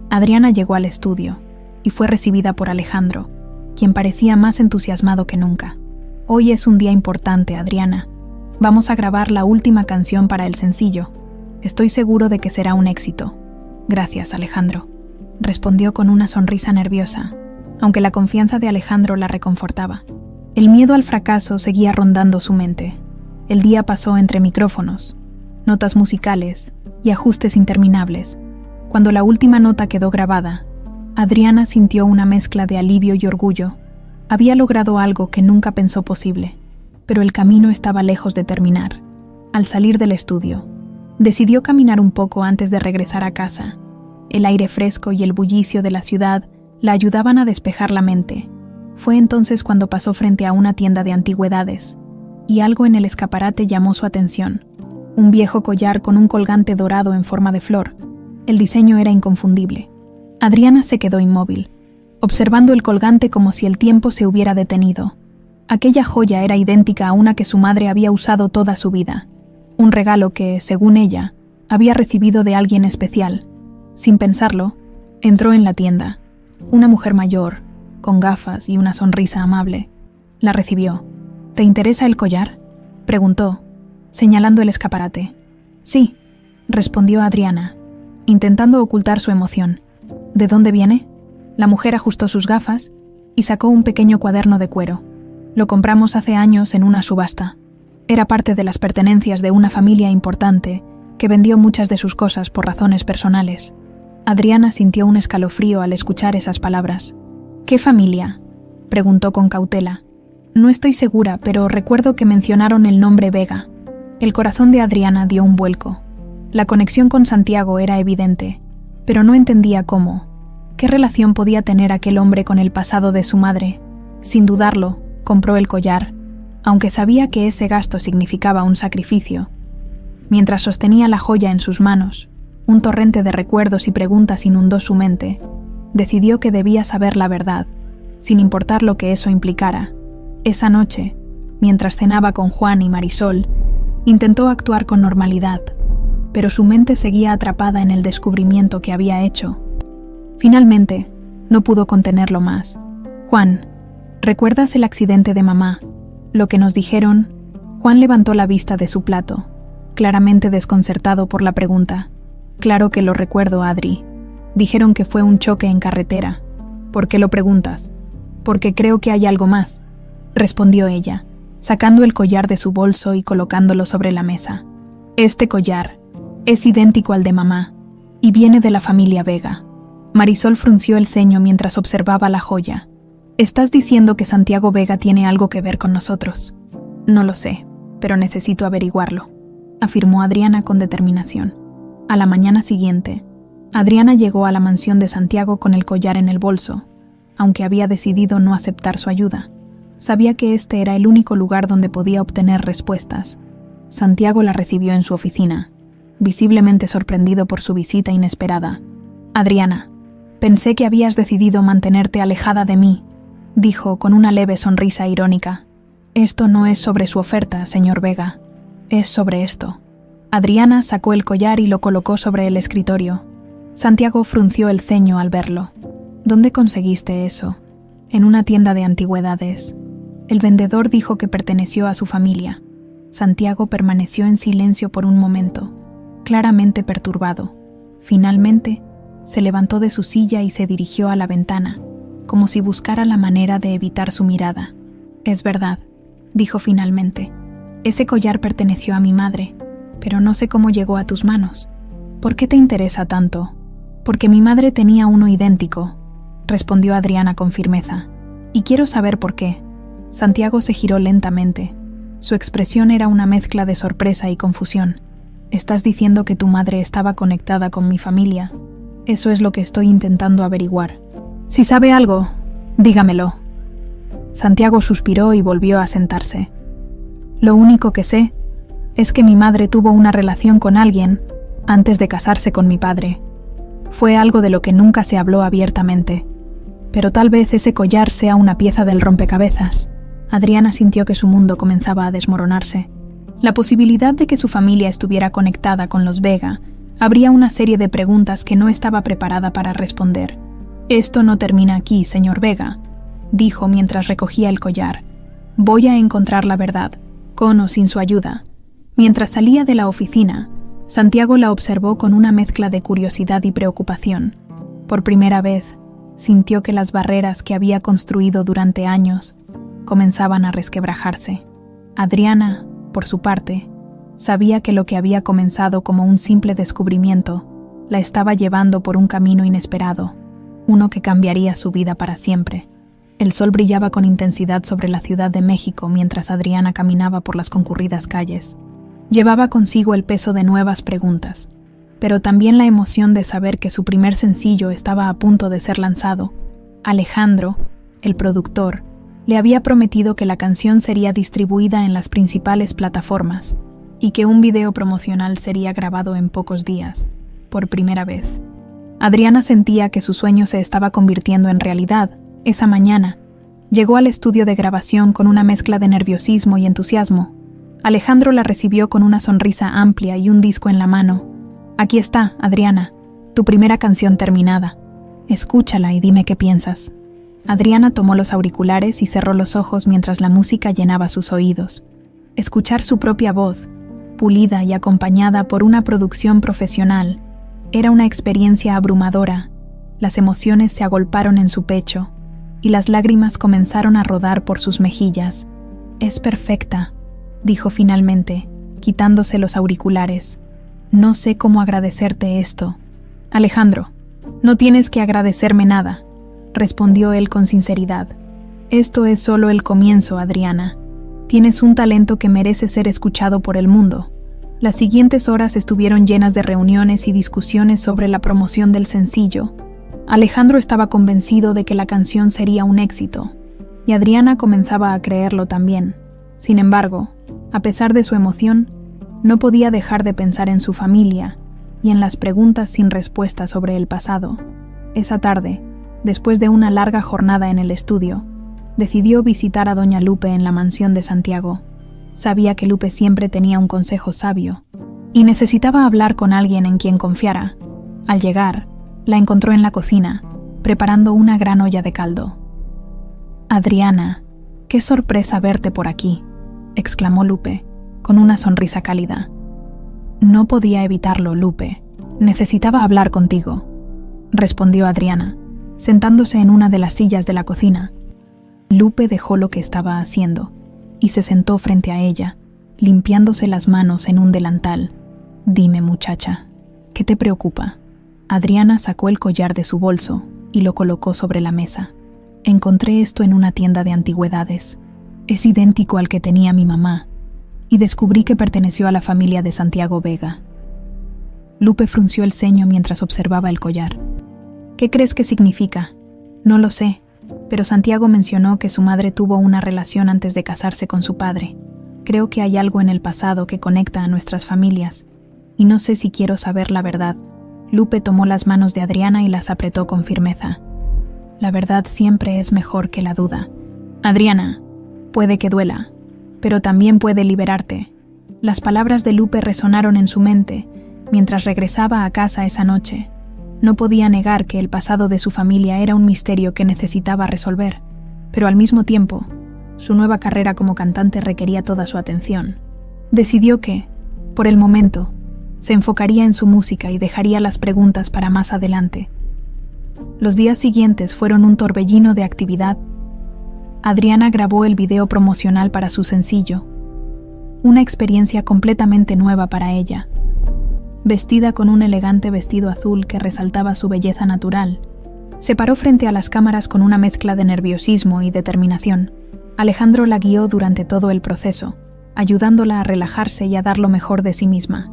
[SPEAKER 1] Adriana llegó al estudio, y fue recibida por Alejandro, quien parecía más entusiasmado que nunca. Hoy es un día importante, Adriana. Vamos a grabar la última canción para el sencillo. Estoy seguro de que será un éxito. Gracias, Alejandro, respondió con una sonrisa nerviosa, aunque la confianza de Alejandro la reconfortaba. El miedo al fracaso seguía rondando su mente. El día pasó entre micrófonos, notas musicales y ajustes interminables. Cuando la última nota quedó grabada, Adriana sintió una mezcla de alivio y orgullo. Había logrado algo que nunca pensó posible, pero el camino estaba lejos de terminar. Al salir del estudio, decidió caminar un poco antes de regresar a casa. El aire fresco y el bullicio de la ciudad la ayudaban a despejar la mente. Fue entonces cuando pasó frente a una tienda de antigüedades, y algo en el escaparate llamó su atención. Un viejo collar con un colgante dorado en forma de flor. El diseño era inconfundible. Adriana se quedó inmóvil, observando el colgante como si el tiempo se hubiera detenido. Aquella joya era idéntica a una que su madre había usado toda su vida. Un regalo que, según ella, había recibido de alguien especial. Sin pensarlo, entró en la tienda. Una mujer mayor, con gafas y una sonrisa amable, la recibió. ¿Te interesa el collar?, preguntó, señalando el escaparate. Sí, respondió Adriana, intentando ocultar su emoción. ¿De dónde viene? La mujer ajustó sus gafas y sacó un pequeño cuaderno de cuero. Lo compramos hace años en una subasta. Era parte de las pertenencias de una familia importante que vendió muchas de sus cosas por razones personales. Adriana sintió un escalofrío al escuchar esas palabras. ¿Qué familia?, preguntó con cautela. No estoy segura, pero recuerdo que mencionaron el nombre Vega. El corazón de Adriana dio un vuelco. La conexión con Santiago era evidente, pero no entendía cómo. ¿Qué relación podía tener aquel hombre con el pasado de su madre? Sin dudarlo, compró el collar, aunque sabía que ese gasto significaba un sacrificio. Mientras sostenía la joya en sus manos, un torrente de recuerdos y preguntas inundó su mente. Decidió que debía saber la verdad, sin importar lo que eso implicara. Esa noche, mientras cenaba con Juan y Marisol, intentó actuar con normalidad, pero su mente seguía atrapada en el descubrimiento que había hecho. Finalmente, no pudo contenerlo más. Juan, ¿recuerdas el accidente de mamá? Lo que nos dijeron. Juan levantó la vista de su plato, claramente desconcertado por la pregunta. Claro que lo recuerdo, Adri. Dijeron que fue un choque en carretera. ¿Por qué lo preguntas? Porque creo que hay algo más, respondió ella, sacando el collar de su bolso y colocándolo sobre la mesa. Este collar es idéntico al de mamá y viene de la familia Vega. Marisol frunció el ceño mientras observaba la joya. ¿Estás diciendo que Santiago Vega tiene algo que ver con nosotros? No lo sé, pero necesito averiguarlo, afirmó Adriana con determinación. A la mañana siguiente, Adriana llegó a la mansión de Santiago con el collar en el bolso, aunque había decidido no aceptar su ayuda. Sabía que este era el único lugar donde podía obtener respuestas. Santiago la recibió en su oficina, visiblemente sorprendido por su visita inesperada. Adriana, pensé que habías decidido mantenerte alejada de mí, dijo con una leve sonrisa irónica. Esto no es sobre su oferta, señor Vega. Es sobre esto. Adriana sacó el collar y lo colocó sobre el escritorio. Santiago frunció el ceño al verlo. ¿Dónde conseguiste eso? En una tienda de antigüedades. El vendedor dijo que perteneció a su familia. Santiago permaneció en silencio por un momento, claramente perturbado. Finalmente, se levantó de su silla y se dirigió a la ventana, como si buscara la manera de evitar su mirada. Es verdad, dijo finalmente. Ese collar perteneció a mi madre, pero no sé cómo llegó a tus manos. ¿Por qué te interesa tanto? Porque mi madre tenía uno idéntico, respondió Adriana con firmeza. Y quiero saber por qué. Santiago se giró lentamente. Su expresión era una mezcla de sorpresa y confusión. ¿Estás diciendo que tu madre estaba conectada con mi familia? Eso es lo que estoy intentando averiguar. Si sabe algo, dígamelo. Santiago suspiró y volvió a sentarse. Lo único que sé es que mi madre tuvo una relación con alguien antes de casarse con mi padre. Fue algo de lo que nunca se habló abiertamente, pero tal vez ese collar sea una pieza del rompecabezas. Adriana sintió que su mundo comenzaba a desmoronarse. La posibilidad de que su familia estuviera conectada con los Vega abría una serie de preguntas que no estaba preparada para responder. «Esto no termina aquí, señor Vega», dijo mientras recogía el collar. «Voy a encontrar la verdad, con o sin su ayuda». Mientras salía de la oficina, Santiago la observó con una mezcla de curiosidad y preocupación. Por primera vez, sintió que las barreras que había construido durante años comenzaban a resquebrajarse. Adriana, por su parte, sabía que lo que había comenzado como un simple descubrimiento la estaba llevando por un camino inesperado, uno que cambiaría su vida para siempre. El sol brillaba con intensidad sobre la Ciudad de México mientras Adriana caminaba por las concurridas calles. Llevaba consigo el peso de nuevas preguntas, pero también la emoción de saber que su primer sencillo estaba a punto de ser lanzado. Alejandro, el productor, le había prometido que la canción sería distribuida en las principales plataformas y que un video promocional sería grabado en pocos días, por primera vez. Adriana sentía que su sueño se estaba convirtiendo en realidad. Esa mañana, llegó al estudio de grabación con una mezcla de nerviosismo y entusiasmo. Alejandro la recibió con una sonrisa amplia y un disco en la mano. «Aquí está, Adriana, tu primera canción terminada. Escúchala y dime qué piensas». Adriana tomó los auriculares y cerró los ojos mientras la música llenaba sus oídos. Escuchar su propia voz, pulida y acompañada por una producción profesional, era una experiencia abrumadora. Las emociones se agolparon en su pecho y las lágrimas comenzaron a rodar por sus mejillas. «Es perfecta», dijo finalmente, quitándose los auriculares. «No sé cómo agradecerte esto». «Alejandro, no tienes que agradecerme nada», respondió él con sinceridad. «Esto es solo el comienzo, Adriana. Tienes un talento que merece ser escuchado por el mundo». Las siguientes horas estuvieron llenas de reuniones y discusiones sobre la promoción del sencillo. Alejandro estaba convencido de que la canción sería un éxito, y Adriana comenzaba a creerlo también. Sin embargo, a pesar de su emoción, no podía dejar de pensar en su familia y en las preguntas sin respuesta sobre el pasado. Esa tarde, después de una larga jornada en el estudio, decidió visitar a doña Lupe en la mansión de Santiago. Sabía que Lupe siempre tenía un consejo sabio y necesitaba hablar con alguien en quien confiara. Al llegar, la encontró en la cocina, preparando una gran olla de caldo. «Adriana, qué sorpresa verte por aquí», exclamó Lupe, con una sonrisa cálida. «No podía evitarlo, Lupe. Necesitaba hablar contigo», respondió Adriana, sentándose en una de las sillas de la cocina. Lupe dejó lo que estaba haciendo y se sentó frente a ella, limpiándose las manos en un delantal. «Dime, muchacha, ¿qué te preocupa?» Adriana sacó el collar de su bolso y lo colocó sobre la mesa. «Encontré esto en una tienda de antigüedades. Es idéntico al que tenía mi mamá, y descubrí que perteneció a la familia de Santiago Vega». Lupe frunció el ceño mientras observaba el collar. «¿Qué crees que significa?» «No lo sé, pero Santiago mencionó que su madre tuvo una relación antes de casarse con su padre. Creo que hay algo en el pasado que conecta a nuestras familias, y no sé si quiero saber la verdad». Lupe tomó las manos de Adriana y las apretó con firmeza. «La verdad siempre es mejor que la duda. Adriana, puede que duela, pero también puede liberarte». Las palabras de Lupe resonaron en su mente mientras regresaba a casa esa noche. No podía negar que el pasado de su familia era un misterio que necesitaba resolver, pero al mismo tiempo, su nueva carrera como cantante requería toda su atención. Decidió que, por el momento, se enfocaría en su música y dejaría las preguntas para más adelante. Los días siguientes fueron un torbellino de actividad. Adriana grabó el video promocional para su sencillo, una experiencia completamente nueva para ella. Vestida con un elegante vestido azul que resaltaba su belleza natural, se paró frente a las cámaras con una mezcla de nerviosismo y determinación. Alejandro la guió durante todo el proceso, ayudándola a relajarse y a dar lo mejor de sí misma.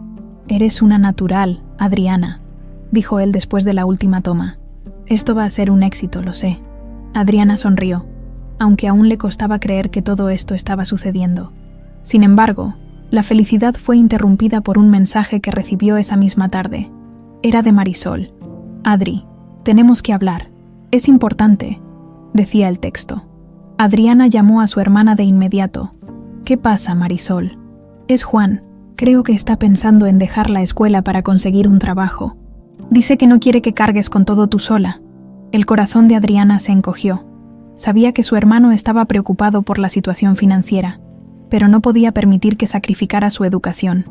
[SPEAKER 1] «Eres una natural, Adriana», dijo él después de la última toma. «Esto va a ser un éxito, lo sé». Adriana sonrió. aunque aún le costaba creer que todo esto estaba sucediendo. Sin embargo, la felicidad fue interrumpida por un mensaje que recibió esa misma tarde. Era de Marisol. «Adri, tenemos que hablar. Es importante», decía el texto. Adriana llamó a su hermana de inmediato. «¿Qué pasa, Marisol?» «Es Juan. Creo que está pensando en dejar la escuela para conseguir un trabajo. Dice que no quiere que cargues con todo tú sola». El corazón de Adriana se encogió. Sabía que su hermano estaba preocupado por la situación financiera, pero no podía permitir que sacrificara su educación.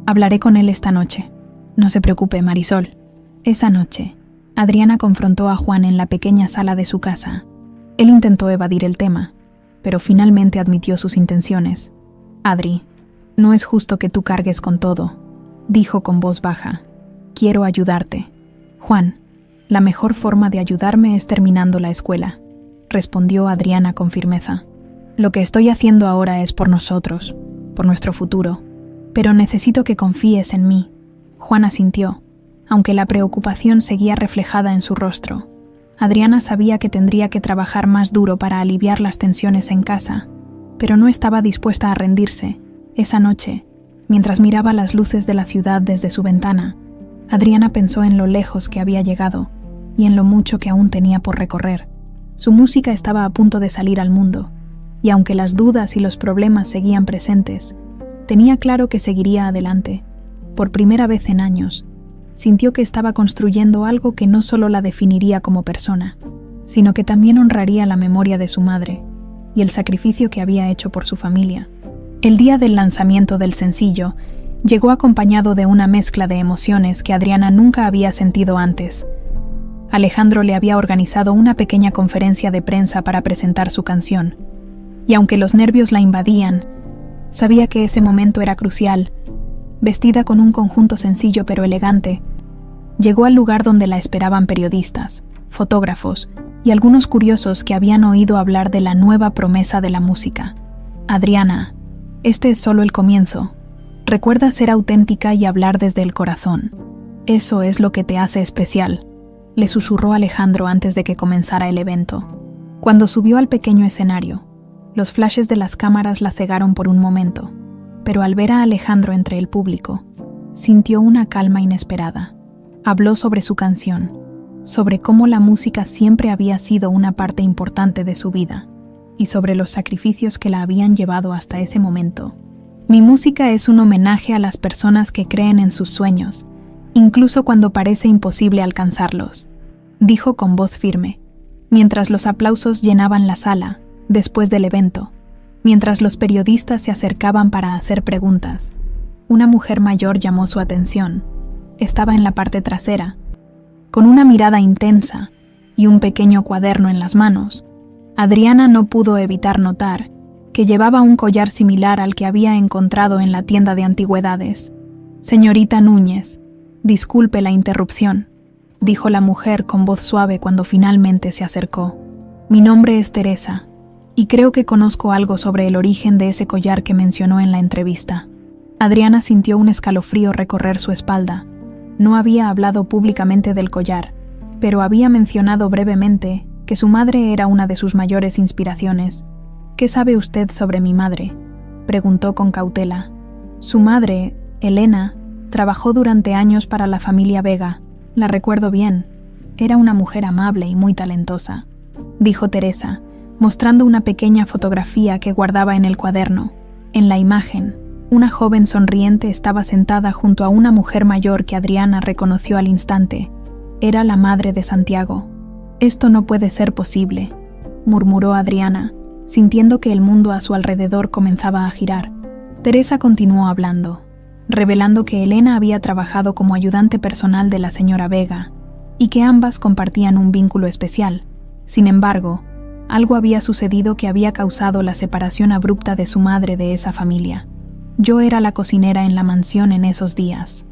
[SPEAKER 1] «Hablaré con él esta noche». «No se preocupe, Marisol». Esa noche, Adriana confrontó a Juan en la pequeña sala de su casa. Él intentó evadir el tema, pero finalmente admitió sus intenciones. «Adri, no es justo que tú cargues con todo», dijo con voz baja. «Quiero ayudarte». «Juan, la mejor forma de ayudarme es terminando la escuela», respondió Adriana con firmeza. «Lo que estoy haciendo ahora es por nosotros, por nuestro futuro, pero necesito que confíes en mí». Juan asintió, aunque la preocupación seguía reflejada en su rostro. Adriana sabía que tendría que trabajar más duro para aliviar las tensiones en casa, pero no estaba dispuesta a rendirse. Esa noche, mientras miraba las luces de la ciudad desde su ventana, Adriana pensó en lo lejos que había llegado y en lo mucho que aún tenía por recorrer. Su música estaba a punto de salir al mundo, y aunque las dudas y los problemas seguían presentes, tenía claro que seguiría adelante. Por primera vez en años, sintió que estaba construyendo algo que no solo la definiría como persona, sino que también honraría la memoria de su madre y el sacrificio que había hecho por su familia. El día del lanzamiento del sencillo llegó acompañado de una mezcla de emociones que Adriana nunca había sentido antes. Alejandro le había organizado una pequeña conferencia de prensa para presentar su canción, y aunque los nervios la invadían, sabía que ese momento era crucial. Vestida con un conjunto sencillo pero elegante, llegó al lugar donde la esperaban periodistas, fotógrafos y algunos curiosos que habían oído hablar de la nueva promesa de la música. «Adriana, este es solo el comienzo. Recuerda ser auténtica y hablar desde el corazón. Eso es lo que te hace especial», le susurró Alejandro antes de que comenzara el evento. Cuando subió al pequeño escenario, los flashes de las cámaras la cegaron por un momento, pero al ver a Alejandro entre el público, sintió una calma inesperada. Habló sobre su canción, sobre cómo la música siempre había sido una parte importante de su vida, y sobre los sacrificios que la habían llevado hasta ese momento. «Mi música es un homenaje a las personas que creen en sus sueños, incluso cuando parece imposible alcanzarlos», dijo con voz firme, mientras los aplausos llenaban la sala después del evento. Mientras los periodistas se acercaban para hacer preguntas, una mujer mayor llamó su atención. Estaba en la parte trasera, con una mirada intensa y un pequeño cuaderno en las manos. Adriana no pudo evitar notar que llevaba un collar similar al que había encontrado en la tienda de antigüedades. «Señorita Núñez, disculpe la interrupción», dijo la mujer con voz suave cuando finalmente se acercó. «Mi nombre es Teresa, y creo que conozco algo sobre el origen de ese collar que mencionó en la entrevista». Adriana sintió un escalofrío recorrer su espalda. No había hablado públicamente del collar, pero había mencionado brevemente que su madre era una de sus mayores inspiraciones. «¿Qué sabe usted sobre mi madre?», preguntó con cautela. «Su madre, Elena, trabajó durante años para la familia Vega. La recuerdo bien. Era una mujer amable y muy talentosa», dijo Teresa, mostrando una pequeña fotografía que guardaba en el cuaderno. En la imagen, una joven sonriente estaba sentada junto a una mujer mayor que Adriana reconoció al instante. Era la madre de Santiago. «Esto no puede ser posible», murmuró Adriana, sintiendo que el mundo a su alrededor comenzaba a girar. Teresa continuó hablando, revelando que Elena había trabajado como ayudante personal de la señora Vega y que ambas compartían un vínculo especial. Sin embargo, algo había sucedido que había causado la separación abrupta de su madre de esa familia. «Yo era la cocinera en la mansión en esos días»,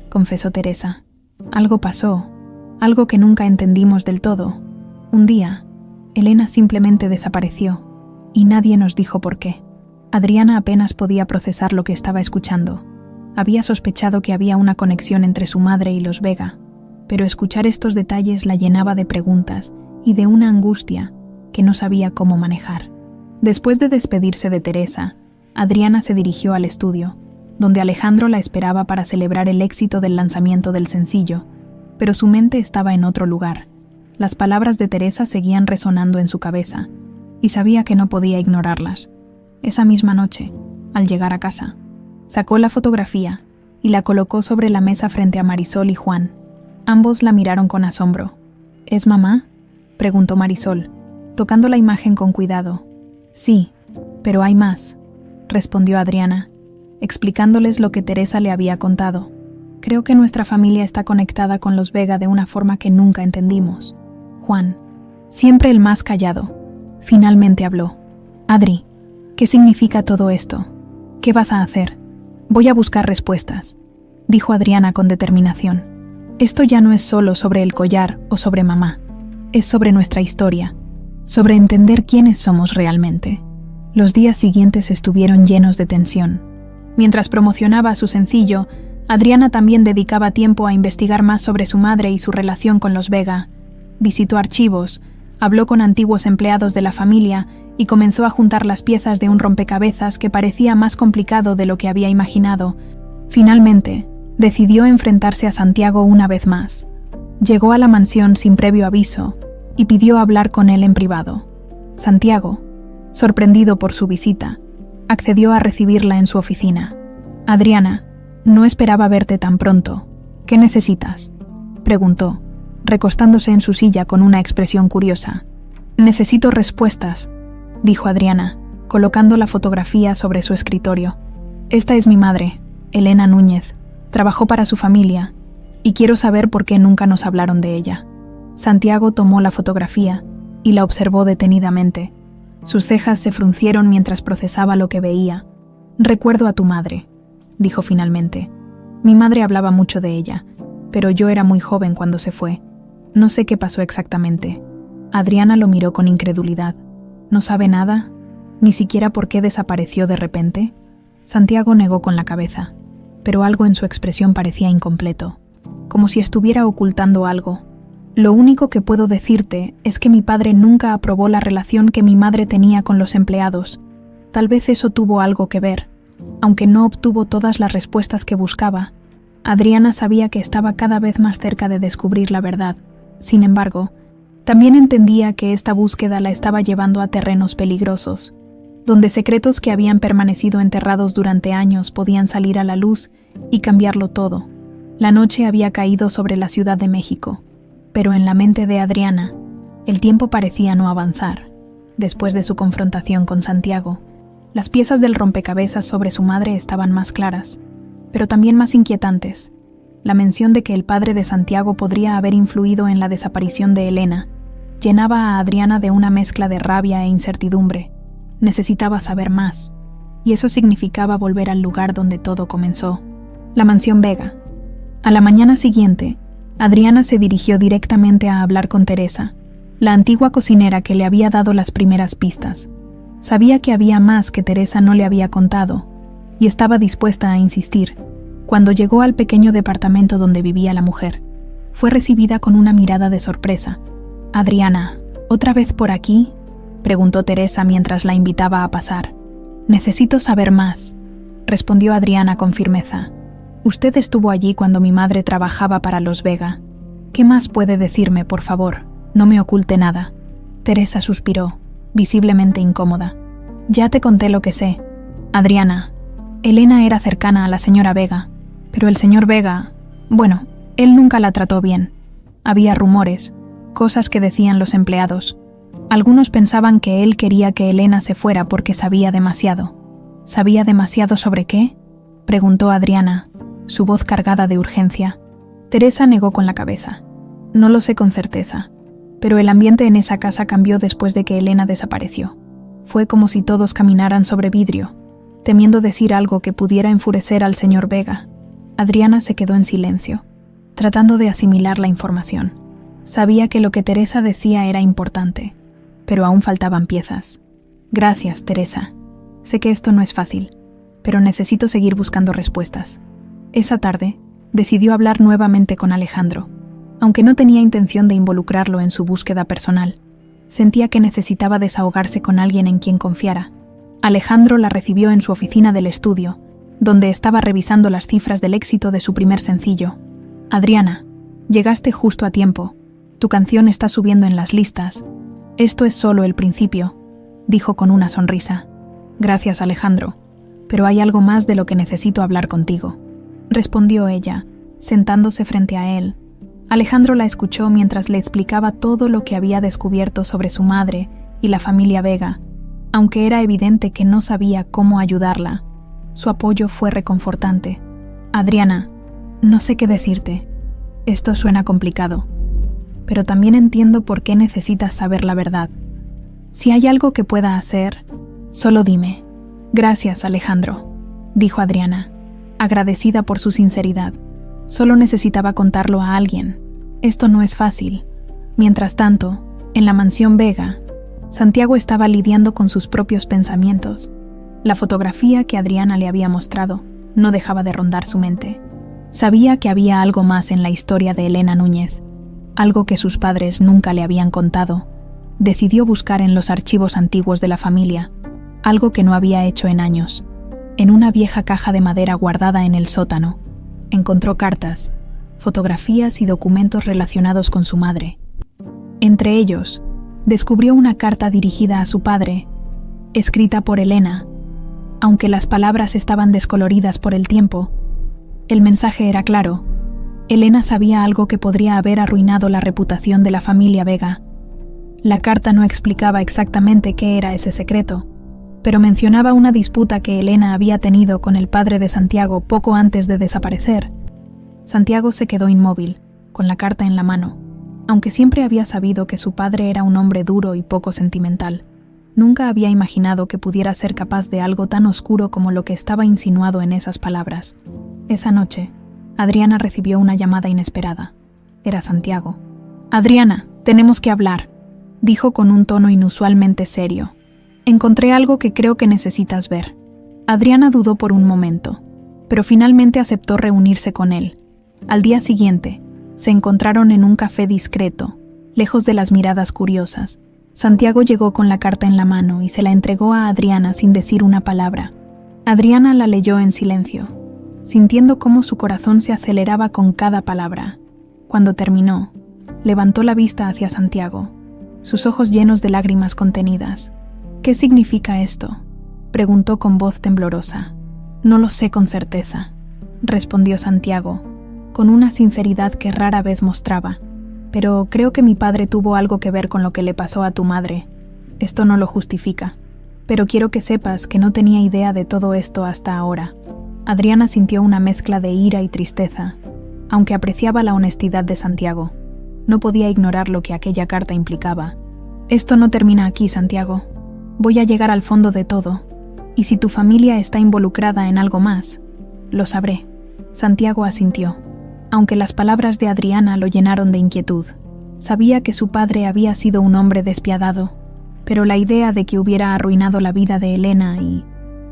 [SPEAKER 1] confesó Teresa. «Algo pasó, algo que nunca entendimos del todo. Un día, Elena simplemente desapareció, y nadie nos dijo por qué». Adriana apenas podía procesar lo que estaba escuchando. Había sospechado que había una conexión entre su madre y los Vega, pero escuchar estos detalles la llenaba de preguntas y de una angustia que no sabía cómo manejar. Después de despedirse de Teresa, Adriana se dirigió al estudio, donde Alejandro la esperaba para celebrar el éxito del lanzamiento del sencillo, pero su mente estaba en otro lugar. Las palabras de Teresa seguían resonando en su cabeza, y sabía que no podía ignorarlas. Esa misma noche, al llegar a casa, sacó la fotografía y la colocó sobre la mesa frente a Marisol y Juan. Ambos la miraron con asombro. ¿Es mamá?, preguntó Marisol, tocando la imagen con cuidado. Sí, pero hay más, respondió Adriana, explicándoles lo que Teresa le había contado. Creo que nuestra familia está conectada con los Vega de una forma que nunca entendimos. Juan, siempre el más callado, finalmente habló. Adri, ¿qué significa todo esto? ¿Qué vas a hacer? Voy a buscar respuestas, dijo Adriana con determinación. Esto ya no es solo sobre el collar o sobre mamá, es sobre nuestra historia, sobre entender quiénes somos realmente. Los días siguientes estuvieron llenos de tensión. Mientras promocionaba su sencillo, Adriana también dedicaba tiempo a investigar más sobre su madre y su relación con los Vega. Visitó archivos, habló con antiguos empleados de la familia y comenzó a juntar las piezas de un rompecabezas que parecía más complicado de lo que había imaginado. Finalmente, decidió enfrentarse a Santiago una vez más. Llegó a la mansión sin previo aviso y pidió hablar con él en privado. Santiago, sorprendido por su visita, accedió a recibirla en su oficina. Adriana, no esperaba verte tan pronto. ¿Qué necesitas?, preguntó, recostándose en su silla con una expresión curiosa. Necesito respuestas, dijo Adriana, colocando la fotografía sobre su escritorio. Esta es mi madre, Elena Núñez. Trabajó para su familia, y quiero saber por qué nunca nos hablaron de ella. Santiago tomó la fotografía y la observó detenidamente. Sus cejas se fruncieron mientras procesaba lo que veía. Recuerdo a tu madre, dijo finalmente. Mi madre hablaba mucho de ella, pero yo era muy joven cuando se fue. No sé qué pasó exactamente. Adriana lo miró con incredulidad. ¿No sabe nada? ¿Ni siquiera por qué desapareció de repente? Santiago negó con la cabeza, pero algo en su expresión parecía incompleto, como si estuviera ocultando algo. Lo único que puedo decirte es que mi padre nunca aprobó la relación que mi madre tenía con los empleados. Tal vez eso tuvo algo que ver. Aunque no obtuvo todas las respuestas que buscaba, Adriana sabía que estaba cada vez más cerca de descubrir la verdad. Sin embargo, también entendía que esta búsqueda la estaba llevando a terrenos peligrosos, donde secretos que habían permanecido enterrados durante años podían salir a la luz y cambiarlo todo. La noche había caído sobre la Ciudad de México, pero en la mente de Adriana, el tiempo parecía no avanzar. Después de su confrontación con Santiago, las piezas del rompecabezas sobre su madre estaban más claras, pero también más inquietantes. La mención de que el padre de Santiago podría haber influido en la desaparición de Elena llenaba a Adriana de una mezcla de rabia e incertidumbre. Necesitaba saber más, y eso significaba volver al lugar donde todo comenzó, la mansión Vega. A la mañana siguiente, Adriana se dirigió directamente a hablar con Teresa, la antigua cocinera que le había dado las primeras pistas. Sabía que había más que Teresa no le había contado, y estaba dispuesta a insistir. Cuando llegó al pequeño departamento donde vivía la mujer, fue recibida con una mirada de sorpresa. «Adriana, ¿otra vez por aquí?», preguntó Teresa mientras la invitaba a pasar. «Necesito saber más», respondió Adriana con firmeza. «Usted estuvo allí cuando mi madre trabajaba para los Vega. ¿Qué más puede decirme, por favor? No me oculte nada». Teresa suspiró, visiblemente incómoda. «Ya te conté lo que sé. Adriana, Elena era cercana a la señora Vega, pero el señor Vega, bueno, él nunca la trató bien. Había rumores, cosas que decían los empleados. Algunos pensaban que él quería que Elena se fuera porque sabía demasiado. ¿Sabía demasiado sobre qué?», preguntó Adriana, su voz cargada de urgencia. Teresa negó con la cabeza. «No lo sé con certeza, pero el ambiente en esa casa cambió después de que Elena desapareció. Fue como si todos caminaran sobre vidrio, temiendo decir algo que pudiera enfurecer al señor Vega». Adriana se quedó en silencio, tratando de asimilar la información. Sabía que lo que Teresa decía era importante, pero aún faltaban piezas. «Gracias, Teresa. Sé que esto no es fácil, pero necesito seguir buscando respuestas». Esa tarde, decidió hablar nuevamente con Alejandro, aunque no tenía intención de involucrarlo en su búsqueda personal. Sentía que necesitaba desahogarse con alguien en quien confiara. Alejandro la recibió en su oficina del estudio, donde estaba revisando las cifras del éxito de su primer sencillo. Adriana, llegaste justo a tiempo. Tu canción está subiendo en las listas. Esto es solo el principio, dijo con una sonrisa. Gracias, Alejandro, pero hay algo más de lo que necesito hablar contigo, respondió ella, sentándose frente a él. Alejandro la escuchó mientras le explicaba todo lo que había descubierto sobre su madre y la familia Vega. Aunque era evidente que no sabía cómo ayudarla, su apoyo fue reconfortante. Adriana, no sé qué decirte. Esto suena complicado, pero también entiendo por qué necesitas saber la verdad. Si hay algo que pueda hacer, solo dime. Gracias, Alejandro, dijo Adriana, agradecida por su sinceridad. Solo necesitaba contarlo a alguien. Esto no es fácil. Mientras tanto, en la mansión Vega, Santiago estaba lidiando con sus propios pensamientos. La fotografía que Adriana le había mostrado no dejaba de rondar su mente. Sabía que había algo más en la historia de Elena Núñez, algo que sus padres nunca le habían contado. Decidió buscar en los archivos antiguos de la familia, algo que no había hecho en años. En una vieja caja de madera guardada en el sótano, encontró cartas, fotografías y documentos relacionados con su madre. Entre ellos, descubrió una carta dirigida a su padre, escrita por Elena. Aunque las palabras estaban descoloridas por el tiempo, el mensaje era claro. Elena sabía algo que podría haber arruinado la reputación de la familia Vega. La carta no explicaba exactamente qué era ese secreto, pero mencionaba una disputa que Elena había tenido con el padre de Santiago poco antes de desaparecer. Santiago se quedó inmóvil, con la carta en la mano. Aunque siempre había sabido que su padre era un hombre duro y poco sentimental, nunca había imaginado que pudiera ser capaz de algo tan oscuro como lo que estaba insinuado en esas palabras. Esa noche, Adriana recibió una llamada inesperada. Era Santiago. «Adriana, tenemos que hablar», dijo con un tono inusualmente serio. «Encontré algo que creo que necesitas ver». Adriana dudó por un momento, pero finalmente aceptó reunirse con él. Al día siguiente, se encontraron en un café discreto, lejos de las miradas curiosas. Santiago llegó con la carta en la mano y se la entregó a Adriana sin decir una palabra. Adriana la leyó en silencio, sintiendo cómo su corazón se aceleraba con cada palabra. Cuando terminó, levantó la vista hacia Santiago, sus ojos llenos de lágrimas contenidas. «¿Qué significa esto?», preguntó con voz temblorosa. «No lo sé con certeza», respondió Santiago, con una sinceridad que rara vez mostraba. «Pero creo que mi padre tuvo algo que ver con lo que le pasó a tu madre. Esto no lo justifica, pero quiero que sepas que no tenía idea de todo esto hasta ahora». Adriana sintió una mezcla de ira y tristeza, aunque apreciaba la honestidad de Santiago. No podía ignorar lo que aquella carta implicaba. «Esto no termina aquí, Santiago. Voy a llegar al fondo de todo, y si tu familia está involucrada en algo más, lo sabré». Santiago asintió, aunque las palabras de Adriana lo llenaron de inquietud. Sabía que su padre había sido un hombre despiadado, pero la idea de que hubiera arruinado la vida de Elena y,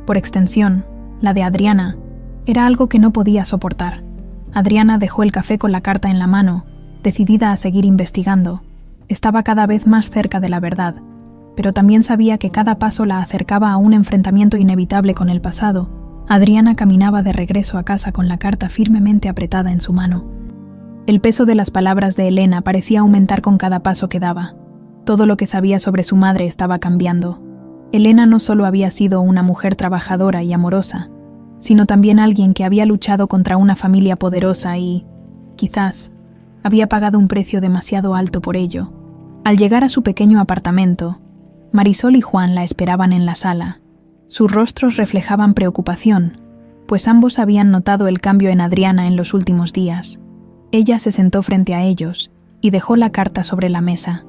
[SPEAKER 1] por extensión, la de Adriana, era algo que no podía soportar. Adriana dejó el café con la carta en la mano, decidida a seguir investigando. Estaba cada vez más cerca de la verdad, pero también sabía que cada paso la acercaba a un enfrentamiento inevitable con el pasado. Adriana caminaba de regreso a casa con la carta firmemente apretada en su mano. El peso de las palabras de Elena parecía aumentar con cada paso que daba. Todo lo que sabía sobre su madre estaba cambiando. Elena no solo había sido una mujer trabajadora y amorosa, sino también alguien que había luchado contra una familia poderosa y, quizás, había pagado un precio demasiado alto por ello. Al llegar a su pequeño apartamento, Marisol y Juan la esperaban en la sala. Sus rostros reflejaban preocupación, pues ambos habían notado el cambio en Adriana en los últimos días. Ella se sentó frente a ellos y dejó la carta sobre la mesa.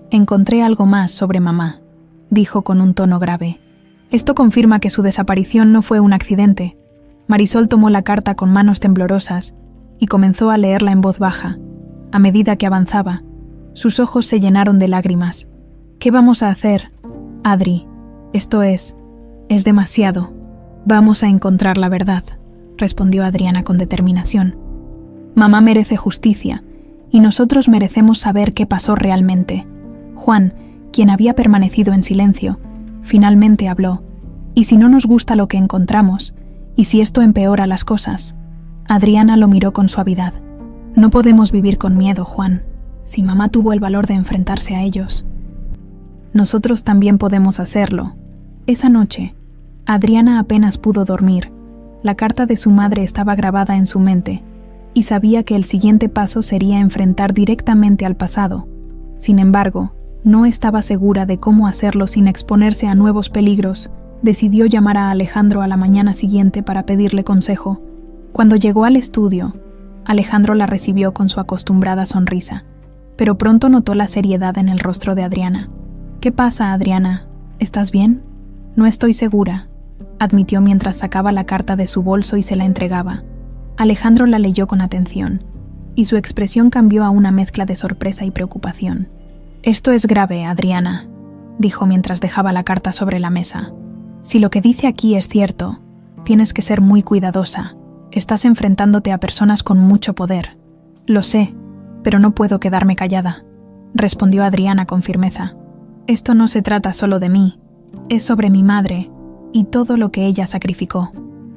[SPEAKER 1] «Encontré algo más sobre mamá», dijo con un tono grave. «Esto confirma que su desaparición no fue un accidente». Marisol tomó la carta con manos temblorosas y comenzó a leerla en voz baja. A medida que avanzaba, sus ojos se llenaron de lágrimas. «¿Qué vamos a hacer, Adri? Esto es demasiado. Vamos a encontrar la verdad», respondió Adriana con determinación. «Mamá merece justicia, y nosotros merecemos saber qué pasó realmente. Juan, quien había permanecido en silencio, finalmente habló. ¿Y si no nos gusta lo que encontramos? ¿Y si esto empeora las cosas? Adriana lo miró con suavidad. No podemos vivir con miedo, Juan. Si mamá tuvo el valor de enfrentarse a ellos, nosotros también podemos hacerlo. Esa noche, Adriana apenas pudo dormir. La carta de su madre estaba grabada en su mente, y sabía que el siguiente paso sería enfrentar directamente al pasado. Sin embargo, no estaba segura de cómo hacerlo sin exponerse a nuevos peligros. Decidió llamar a Alejandro a la mañana siguiente para pedirle consejo. Cuando llegó al estudio, Alejandro la recibió con su acostumbrada sonrisa, pero pronto notó la seriedad en el rostro de Adriana. «¿Qué pasa, Adriana? ¿Estás bien?» «No estoy segura», admitió mientras sacaba la carta de su bolso y se la entregaba. Alejandro la leyó con atención, y su expresión cambió a una mezcla de sorpresa y preocupación. «Esto es grave, Adriana», dijo mientras dejaba la carta sobre la mesa. «Si lo que dice aquí es cierto, tienes que ser muy cuidadosa. Estás enfrentándote a personas con mucho poder». «Lo sé, pero no puedo quedarme callada», respondió Adriana con firmeza. «Esto no se trata solo de mí, es sobre mi madre y todo lo que ella sacrificó.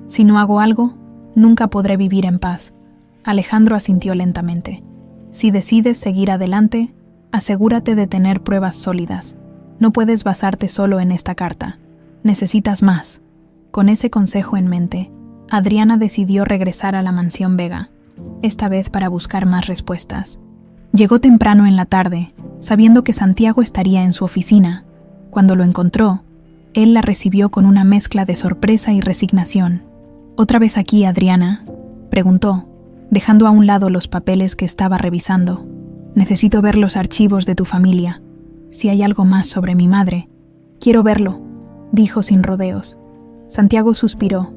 [SPEAKER 1] Si no hago algo, nunca podré vivir en paz». Alejandro asintió lentamente. «Si decides seguir adelante, asegúrate de tener pruebas sólidas. No puedes basarte solo en esta carta. Necesitas más». Con ese consejo en mente, Adriana decidió regresar a la mansión Vega, esta vez para buscar más respuestas. Llegó temprano en la tarde, sabiendo que Santiago estaría en su oficina. Cuando lo encontró, él la recibió con una mezcla de sorpresa y resignación. «¿Otra vez aquí, Adriana?», preguntó, dejando a un lado los papeles que estaba revisando. «Necesito ver los archivos de tu familia. Si hay algo más sobre mi madre, quiero verlo», dijo sin rodeos. Santiago suspiró,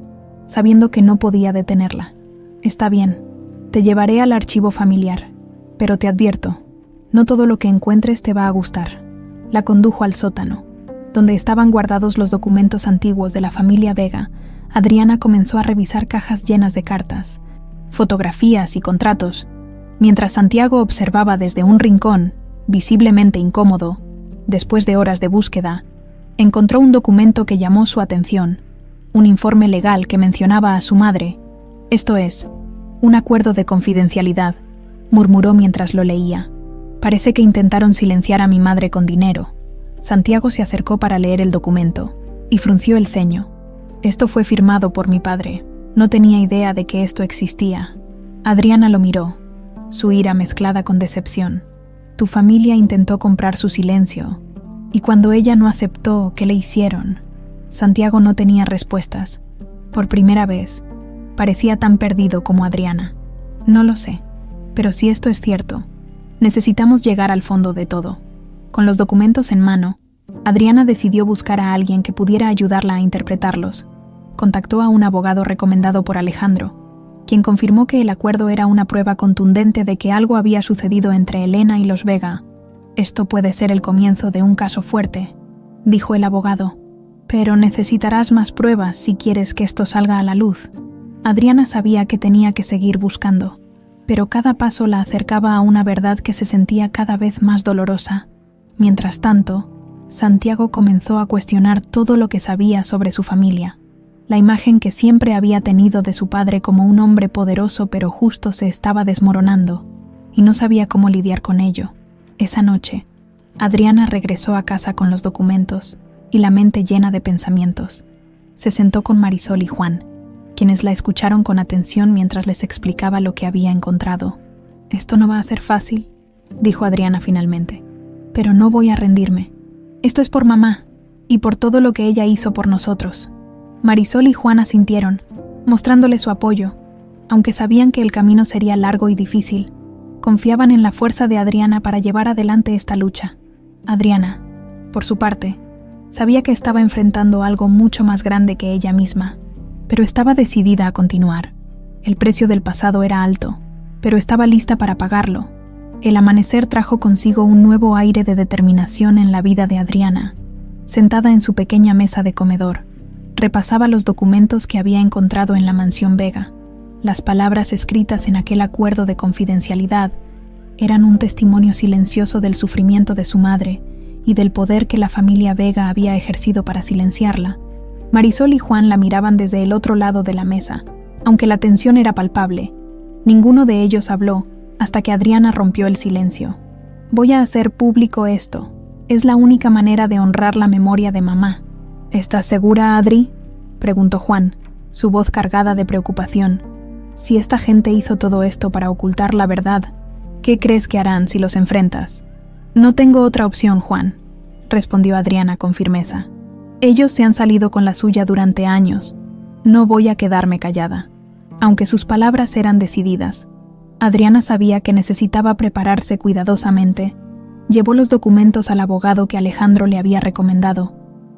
[SPEAKER 1] sabiendo que no podía detenerla. «Está bien, te llevaré al archivo familiar, pero te advierto, no todo lo que encuentres te va a gustar». La condujo al sótano, donde estaban guardados los documentos antiguos de la familia Vega. Adriana comenzó a revisar cajas llenas de cartas, fotografías y contratos, mientras Santiago observaba desde un rincón, visiblemente incómodo. Después de horas de búsqueda, encontró un documento que llamó su atención, un informe legal que mencionaba a su madre. «Esto es, un acuerdo de confidencialidad», murmuró mientras lo leía. «Parece que intentaron silenciar a mi madre con dinero». Santiago se acercó para leer el documento y frunció el ceño. «Esto fue firmado por mi padre. No tenía idea de que esto existía». Adriana lo miró, su ira mezclada con decepción. «Tu familia intentó comprar su silencio, y cuando ella no aceptó, ¿qué le hicieron?». Santiago no tenía respuestas. Por primera vez, parecía tan perdido como Adriana. «No lo sé, pero si esto es cierto, necesitamos llegar al fondo de todo». Con los documentos en mano, Adriana decidió buscar a alguien que pudiera ayudarla a interpretarlos. Contactó a un abogado recomendado por Alejandro, quien confirmó que el acuerdo era una prueba contundente de que algo había sucedido entre Elena y los Vega. «Esto puede ser el comienzo de un caso fuerte», dijo el abogado. «Pero necesitarás más pruebas si quieres que esto salga a la luz». Adriana sabía que tenía que seguir buscando, pero cada paso la acercaba a una verdad que se sentía cada vez más dolorosa. Mientras tanto, Santiago comenzó a cuestionar todo lo que sabía sobre su familia. La imagen que siempre había tenido de su padre como un hombre poderoso pero justo se estaba desmoronando, y no sabía cómo lidiar con ello. Esa noche, Adriana regresó a casa con los documentos y la mente llena de pensamientos. Se sentó con Marisol y Juan, quienes la escucharon con atención mientras les explicaba lo que había encontrado. «Esto no va a ser fácil», dijo Adriana finalmente, «pero no voy a rendirme. Esto es por mamá y por todo lo que ella hizo por nosotros». Marisol y Juan asintieron, mostrándole su apoyo. Aunque sabían que el camino sería largo y difícil, confiaban en la fuerza de Adriana para llevar adelante esta lucha. Adriana, por su parte, sabía que estaba enfrentando algo mucho más grande que ella misma, pero estaba decidida a continuar. El precio del pasado era alto, pero estaba lista para pagarlo. El amanecer trajo consigo un nuevo aire de determinación en la vida de Adriana. Sentada en su pequeña mesa de comedor, repasaba los documentos que había encontrado en la mansión Vega. Las palabras escritas en aquel acuerdo de confidencialidad eran un testimonio silencioso del sufrimiento de su madre y del poder que la familia Vega había ejercido para silenciarla, Marisol y Juan la miraban desde el otro lado de la mesa. Aunque la tensión era palpable, ninguno de ellos habló hasta que Adriana rompió el silencio. «Voy a hacer público esto. Es la única manera de honrar la memoria de mamá». «¿Estás segura, Adri?», preguntó Juan, su voz cargada de preocupación. «Si esta gente hizo todo esto para ocultar la verdad, ¿qué crees que harán si los enfrentas?» «No tengo otra opción, Juan», respondió Adriana con firmeza. «Ellos se han salido con la suya durante años. No voy a quedarme callada». Aunque sus palabras eran decididas, Adriana sabía que necesitaba prepararse cuidadosamente. Llevó los documentos al abogado que Alejandro le había recomendado,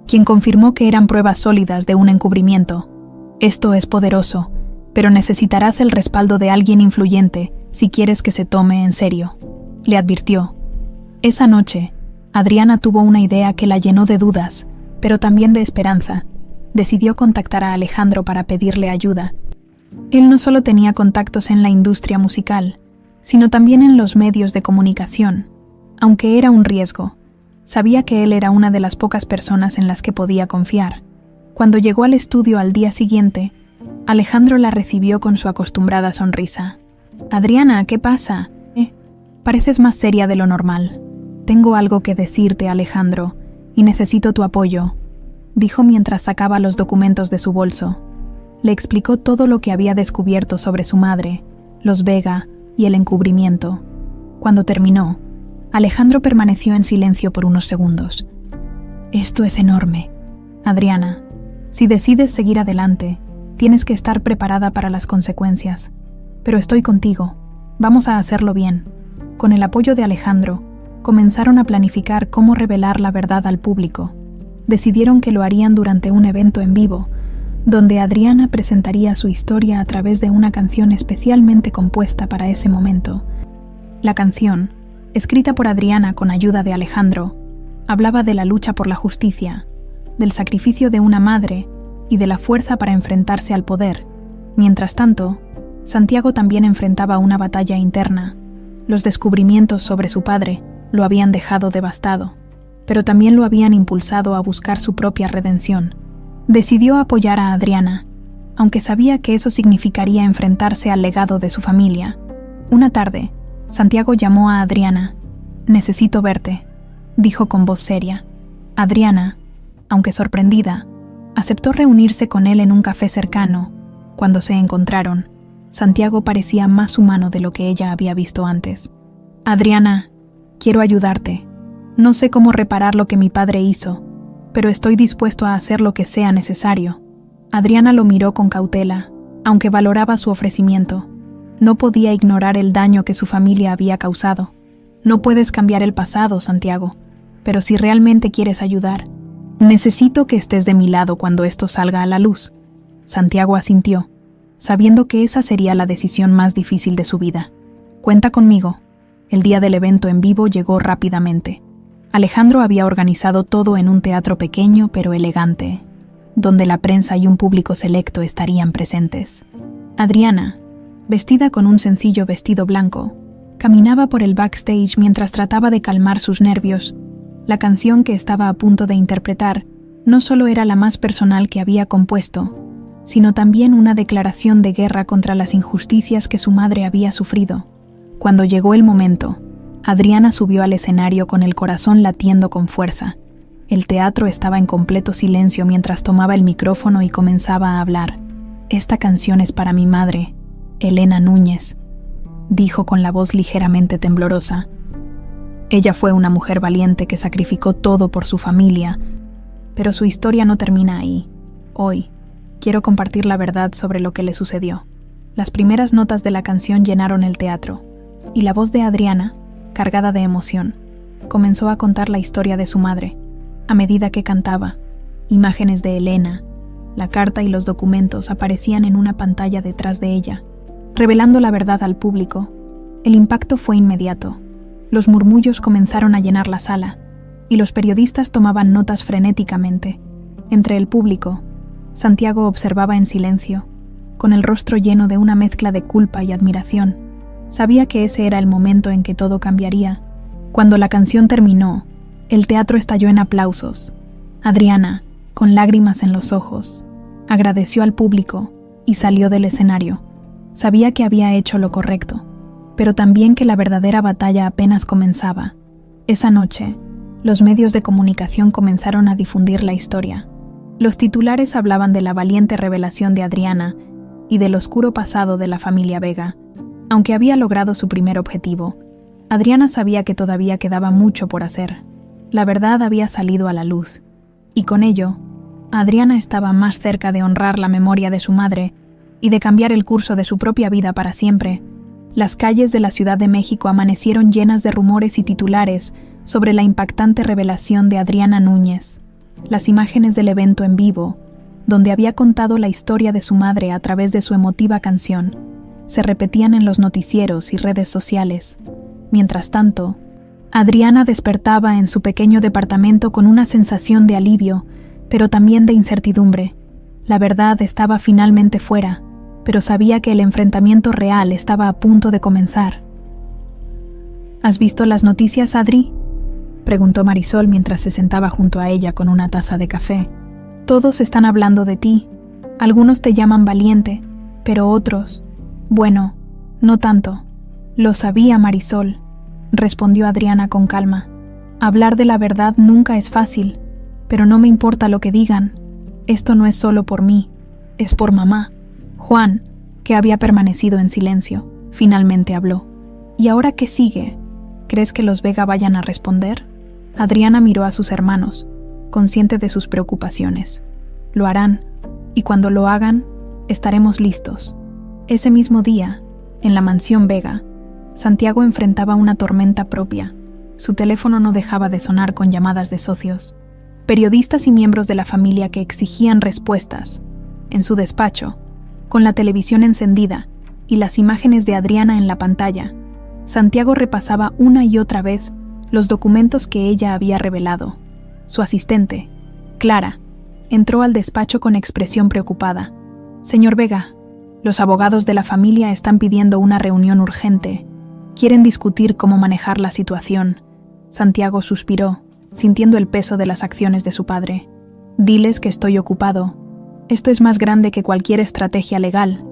[SPEAKER 1] quien confirmó que eran pruebas sólidas de un encubrimiento. «Esto es poderoso, pero necesitarás el respaldo de alguien influyente si quieres que se tome en serio», le advirtió. Esa noche, Adriana tuvo una idea que la llenó de dudas, pero también de esperanza. Decidió contactar a Alejandro para pedirle ayuda. Él no solo tenía contactos en la industria musical, sino también en los medios de comunicación. Aunque era un riesgo, sabía que él era una de las pocas personas en las que podía confiar. Cuando llegó al estudio al día siguiente, Alejandro la recibió con su acostumbrada sonrisa. «Adriana, ¿qué pasa? Pareces más seria de lo normal». «Tengo algo que decirte, Alejandro, y necesito tu apoyo», dijo mientras sacaba los documentos de su bolso. Le explicó todo lo que había descubierto sobre su madre, los Vega y el encubrimiento. Cuando terminó, Alejandro permaneció en silencio por unos segundos. «Esto es enorme. Adriana, si decides seguir adelante, tienes que estar preparada para las consecuencias. Pero estoy contigo. Vamos a hacerlo bien». Con el apoyo de Alejandro, comenzaron a planificar cómo revelar la verdad al público. Decidieron que lo harían durante un evento en vivo, donde Adriana presentaría su historia a través de una canción especialmente compuesta para ese momento. La canción, escrita por Adriana con ayuda de Alejandro, hablaba de la lucha por la justicia, del sacrificio de una madre y de la fuerza para enfrentarse al poder. Mientras tanto, Santiago también enfrentaba una batalla interna. Los descubrimientos sobre su padre lo habían dejado devastado, pero también lo habían impulsado a buscar su propia redención. Decidió apoyar a Adriana, aunque sabía que eso significaría enfrentarse al legado de su familia. Una tarde, Santiago llamó a Adriana. «Necesito verte», dijo con voz seria. Adriana, aunque sorprendida, aceptó reunirse con él en un café cercano. Cuando se encontraron, Santiago parecía más humano de lo que ella había visto antes. «Adriana, quiero ayudarte. No sé cómo reparar lo que mi padre hizo, pero estoy dispuesto a hacer lo que sea necesario». Adriana lo miró con cautela, aunque valoraba su ofrecimiento. No podía ignorar el daño que su familia había causado. «No puedes cambiar el pasado, Santiago, pero si realmente quieres ayudar, necesito que estés de mi lado cuando esto salga a la luz». Santiago asintió, sabiendo que esa sería la decisión más difícil de su vida. «Cuenta conmigo». El día del evento en vivo llegó rápidamente. Alejandro había organizado todo en un teatro pequeño pero elegante, donde la prensa y un público selecto estarían presentes. Adriana, vestida con un sencillo vestido blanco, caminaba por el backstage mientras trataba de calmar sus nervios. La canción que estaba a punto de interpretar no solo era la más personal que había compuesto, sino también una declaración de guerra contra las injusticias que su madre había sufrido. Cuando llegó el momento, Adriana subió al escenario con el corazón latiendo con fuerza. El teatro estaba en completo silencio mientras tomaba el micrófono y comenzaba a hablar. «Esta canción es para mi madre, Elena Núñez», dijo con la voz ligeramente temblorosa. Ella fue una mujer valiente que sacrificó todo por su familia, pero su historia no termina ahí. Hoy, quiero compartir la verdad sobre lo que le sucedió. Las primeras notas de la canción llenaron el teatro, y la voz de Adriana, cargada de emoción, comenzó a contar la historia de su madre. A medida que cantaba, imágenes de Elena, la carta y los documentos aparecían en una pantalla detrás de ella, revelando la verdad al público. El impacto fue inmediato. Los murmullos comenzaron a llenar la sala, y los periodistas tomaban notas frenéticamente. Entre el público, Santiago observaba en silencio, con el rostro lleno de una mezcla de culpa y admiración. Sabía que ese era el momento en que todo cambiaría. Cuando la canción terminó, El teatro estalló en aplausos. Adriana, con lágrimas en los ojos, agradeció al público y salió del escenario. Sabía que había hecho lo correcto, pero también que la verdadera batalla apenas comenzaba. Esa noche, los medios de comunicación comenzaron a difundir la historia. Los titulares hablaban de la valiente revelación de Adriana y del oscuro pasado de la familia Vega. Aunque había logrado su primer objetivo, Adriana sabía que todavía quedaba mucho por hacer. La verdad había salido a la luz, y con ello, Adriana estaba más cerca de honrar la memoria de su madre y de cambiar el curso de su propia vida para siempre. Las calles de la Ciudad de México amanecieron llenas de rumores y titulares sobre la impactante revelación de Adriana Núñez. Las imágenes del evento en vivo, donde había contado la historia de su madre a través de su emotiva canción, se repetían en los noticieros y redes sociales. Mientras tanto, Adriana despertaba en su pequeño departamento con una sensación de alivio, pero también de incertidumbre. La verdad estaba finalmente fuera, pero sabía que el enfrentamiento real estaba a punto de comenzar. ¿Has visto las noticias, Adri?, preguntó Marisol mientras se sentaba junto a ella con una taza de café. Todos están hablando de ti. Algunos te llaman valiente, pero otros... Bueno, no tanto. Lo sabía, Marisol, respondió Adriana con calma. Hablar de la verdad nunca es fácil, pero no me importa lo que digan. Esto no es solo por mí, es por mamá. Juan, que había permanecido en silencio, finalmente habló. ¿Y ahora qué sigue? ¿Crees que los Vega vayan a responder? Adriana miró a sus hermanos, consciente de sus preocupaciones. Lo harán, y cuando lo hagan, estaremos listos. Ese mismo día, en la mansión Vega, Santiago enfrentaba una tormenta propia. Su teléfono no dejaba de sonar con llamadas de socios, periodistas y miembros de la familia que exigían respuestas. En su despacho, con la televisión encendida y las imágenes de Adriana en la pantalla, Santiago repasaba una y otra vez los documentos que ella había revelado. Su asistente, Clara, entró al despacho con expresión preocupada. «Señor Vega, los abogados de la familia están pidiendo una reunión urgente. Quieren discutir cómo manejar la situación». Santiago suspiró, sintiendo el peso de las acciones de su padre. «Diles que estoy ocupado. Esto es más grande que cualquier estrategia legal».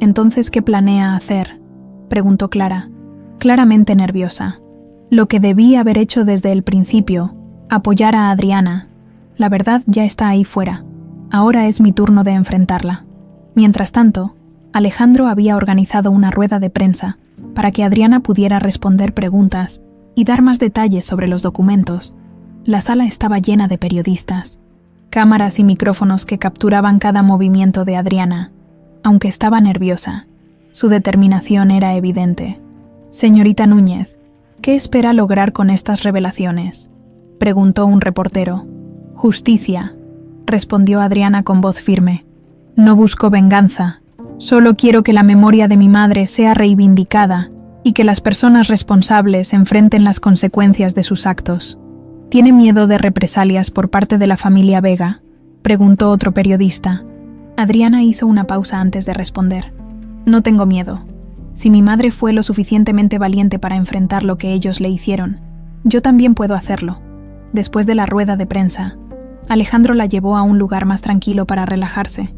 [SPEAKER 1] «¿Entonces qué planea hacer?», preguntó Clara, claramente nerviosa. Lo que debí haber hecho desde el principio, apoyar a Adriana. La verdad ya está ahí fuera. Ahora es mi turno de enfrentarla. Mientras tanto, Alejandro había organizado una rueda de prensa para que Adriana pudiera responder preguntas y dar más detalles sobre los documentos. La sala estaba llena de periodistas, cámaras y micrófonos que capturaban cada movimiento de Adriana. Aunque estaba nerviosa, su determinación era evidente. «Señorita Núñez, ¿qué espera lograr con estas revelaciones?», preguntó un reportero. «Justicia», respondió Adriana con voz firme. «No busco venganza. Solo quiero que la memoria de mi madre sea reivindicada y que las personas responsables enfrenten las consecuencias de sus actos». «¿Tiene miedo de represalias por parte de la familia Vega?», preguntó otro periodista. Adriana hizo una pausa antes de responder. «No tengo miedo. Si mi madre fue lo suficientemente valiente para enfrentar lo que ellos le hicieron, yo también puedo hacerlo». Después de la rueda de prensa, Alejandro la llevó a un lugar más tranquilo para relajarse.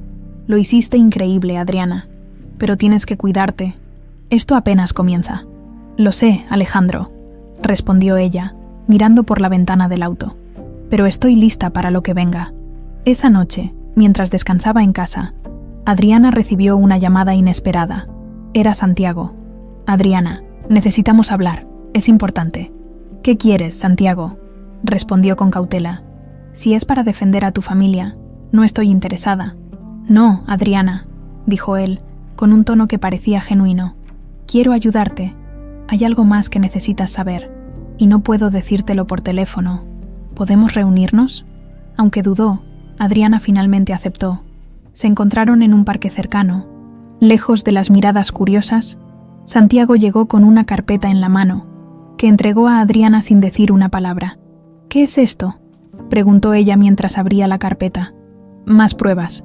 [SPEAKER 1] «Lo hiciste increíble, Adriana, pero tienes que cuidarte. Esto apenas comienza». «Lo sé, Alejandro», respondió ella, mirando por la ventana del auto. «Pero estoy lista para lo que venga». Esa noche, mientras descansaba en casa, Adriana recibió una llamada inesperada. Era Santiago. «Adriana, necesitamos hablar. Es importante». «¿Qué quieres, Santiago?», respondió con cautela. «Si es para defender a tu familia, no estoy interesada». «No, Adriana», dijo él, con un tono que parecía genuino. «Quiero ayudarte. Hay algo más que necesitas saber, y no puedo decírtelo por teléfono. ¿Podemos reunirnos?». Aunque dudó, Adriana finalmente aceptó. Se encontraron en un parque cercano. Lejos de las miradas curiosas, Santiago llegó con una carpeta en la mano, que entregó a Adriana sin decir una palabra. «¿Qué es esto?», preguntó ella mientras abría la carpeta. «Más pruebas»,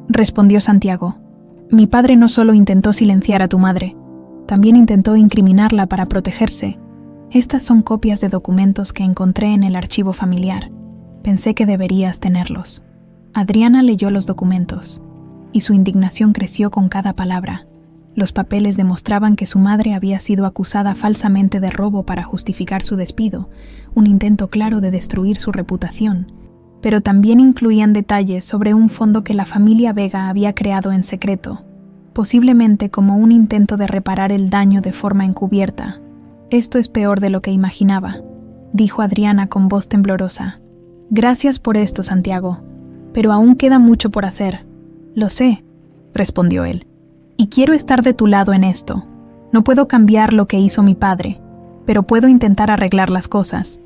[SPEAKER 1] respondió Santiago. «Mi padre no solo intentó silenciar a tu madre, también intentó incriminarla para protegerse. Estas son copias de documentos que encontré en el archivo familiar. Pensé que deberías tenerlos. Adriana leyó los documentos, y su indignación creció con cada palabra. Los papeles demostraban que su madre había sido acusada falsamente de robo para justificar su despido, un intento claro de destruir su reputación, pero también incluían detalles sobre un fondo que la familia Vega había creado en secreto, posiblemente como un intento de reparar el daño de forma encubierta. «Esto es peor de lo que imaginaba», dijo Adriana con voz temblorosa. «Gracias por esto, Santiago, pero aún queda mucho por hacer». «Lo sé», respondió él, «y quiero estar de tu lado en esto. No puedo cambiar lo que hizo mi padre, pero puedo intentar arreglar las cosas».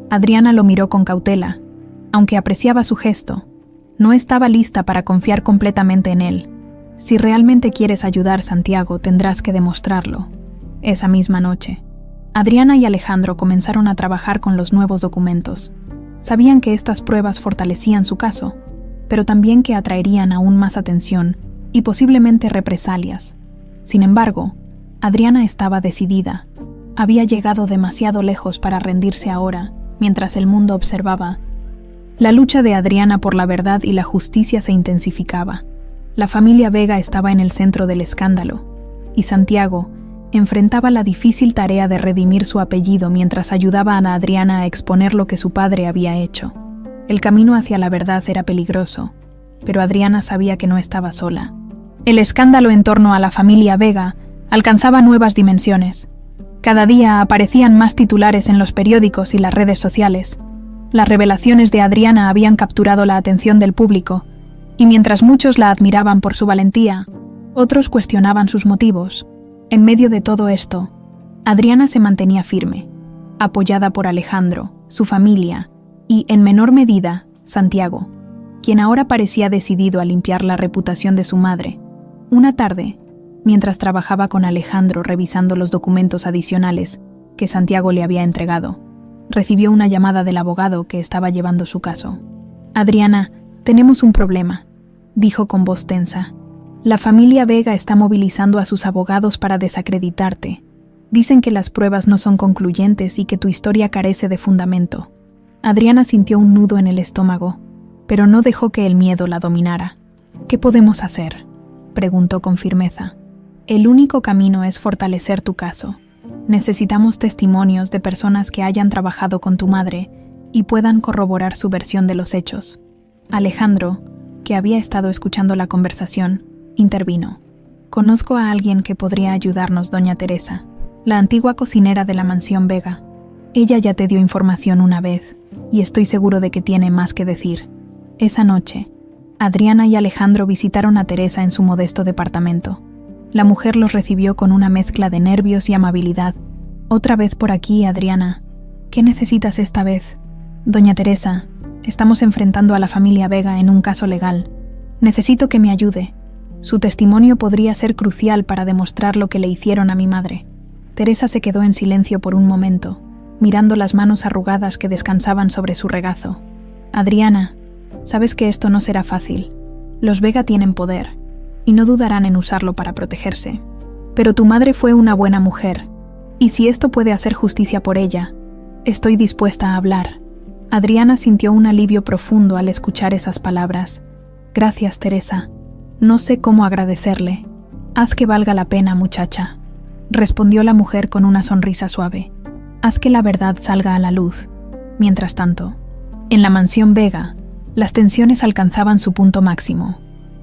[SPEAKER 1] Adriana lo miró con cautela, aunque apreciaba su gesto. No estaba lista para confiar completamente en él. «Si realmente quieres ayudar, Santiago, tendrás que demostrarlo». Esa misma noche, Adriana y Alejandro comenzaron a trabajar con los nuevos documentos. Sabían que estas pruebas fortalecían su caso, pero también que atraerían aún más atención y posiblemente represalias. Sin embargo, Adriana estaba decidida. Había llegado demasiado lejos para rendirse ahora, mientras el mundo observaba. La lucha de Adriana por la verdad y la justicia se intensificaba. La familia Vega estaba en el centro del escándalo, y Santiago enfrentaba la difícil tarea de redimir su apellido mientras ayudaba a Adriana a exponer lo que su padre había hecho. El camino hacia la verdad era peligroso, pero Adriana sabía que no estaba sola. El escándalo en torno a la familia Vega alcanzaba nuevas dimensiones. Cada día aparecían más titulares en los periódicos y las redes sociales. Las revelaciones de Adriana habían capturado la atención del público, y mientras muchos la admiraban por su valentía, otros cuestionaban sus motivos. En medio de todo esto, Adriana se mantenía firme, apoyada por Alejandro, su familia y, en menor medida, Santiago, quien ahora parecía decidido a limpiar la reputación de su madre. Una tarde, mientras trabajaba con Alejandro revisando los documentos adicionales que Santiago le había entregado, recibió una llamada del abogado que estaba llevando su caso. «Adriana, tenemos un problema», dijo con voz tensa. «La familia Vega está movilizando a sus abogados para desacreditarte. Dicen que las pruebas no son concluyentes y que tu historia carece de fundamento». Adriana sintió un nudo en el estómago, pero no dejó que el miedo la dominara. «¿Qué podemos hacer?», preguntó con firmeza. «El único camino es fortalecer tu caso. Necesitamos testimonios de personas que hayan trabajado con tu madre y puedan corroborar su versión de los hechos». Alejandro, que había estado escuchando la conversación, intervino. «Conozco a alguien que podría ayudarnos, doña Teresa, la antigua cocinera de la mansión Vega. Ella ya te dio información una vez, y estoy seguro de que tiene más que decir». Esa noche, Adriana y Alejandro visitaron a Teresa en su modesto departamento. La mujer los recibió con una mezcla de nervios y amabilidad. «Otra vez por aquí, Adriana. ¿Qué necesitas esta vez?» «Doña Teresa, estamos enfrentando a la familia Vega en un caso legal. Necesito que me ayude. Su testimonio podría ser crucial para demostrar lo que le hicieron a mi madre». Teresa se quedó en silencio por un momento, mirando las manos arrugadas que descansaban sobre su regazo. «Adriana, sabes que esto no será fácil. Los Vega tienen poder, y no dudarán en usarlo para protegerse. Pero tu madre fue una buena mujer, y si esto puede hacer justicia por ella, estoy dispuesta a hablar». Adriana sintió un alivio profundo al escuchar esas palabras. «Gracias, Teresa. No sé cómo agradecerle. Haz que valga la pena, muchacha», respondió la mujer con una sonrisa suave. «Haz que la verdad salga a la luz». Mientras tanto, en la mansión Vega, las tensiones alcanzaban su punto máximo.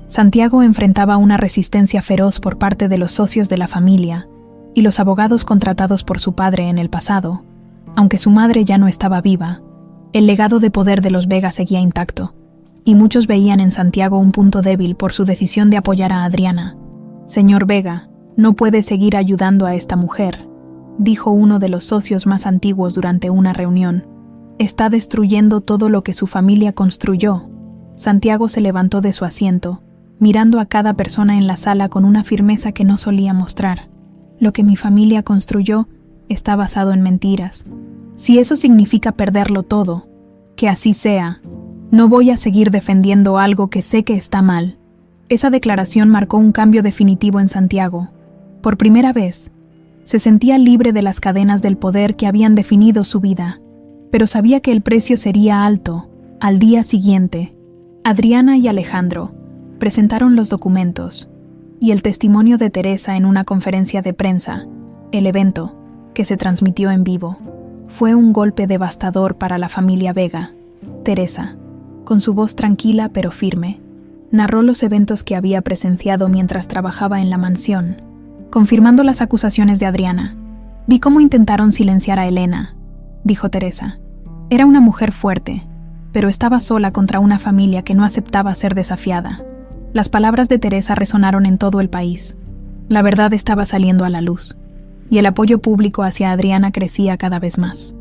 [SPEAKER 1] Santiago enfrentaba una resistencia feroz por parte de los socios de la familia y los abogados contratados por su padre en el pasado. Aunque su madre ya no estaba viva, el legado de poder de los Vega seguía intacto, y muchos veían en Santiago un punto débil por su decisión de apoyar a Adriana. «Señor Vega, no puede seguir ayudando a esta mujer», dijo uno de los socios más antiguos durante una reunión. «Está destruyendo todo lo que su familia construyó». Santiago se levantó de su asiento, mirando a cada persona en la sala con una firmeza que no solía mostrar. «Lo que mi familia construyó está basado en mentiras. Si eso significa perderlo todo, que así sea. No voy a seguir defendiendo algo que sé que está mal». Esa declaración marcó un cambio definitivo en Santiago. Por primera vez, Se sentía libre de las cadenas del poder que habían definido su vida, pero sabía que el precio sería alto. Al día siguiente, Adriana y Alejandro presentaron los documentos y el testimonio de Teresa en una conferencia de prensa. El evento, que se transmitió en vivo, fue un golpe devastador para la familia Vega. Teresa, con su voz tranquila pero firme, narró los eventos que había presenciado mientras trabajaba en la mansión, confirmando las acusaciones de Adriana. «Vi cómo intentaron silenciar a Elena», dijo Teresa. «Era una mujer fuerte, pero estaba sola contra una familia que no aceptaba ser desafiada». Las palabras de Teresa resonaron en todo el país. La verdad estaba saliendo a la luz, y el apoyo público hacia Adriana crecía cada vez más.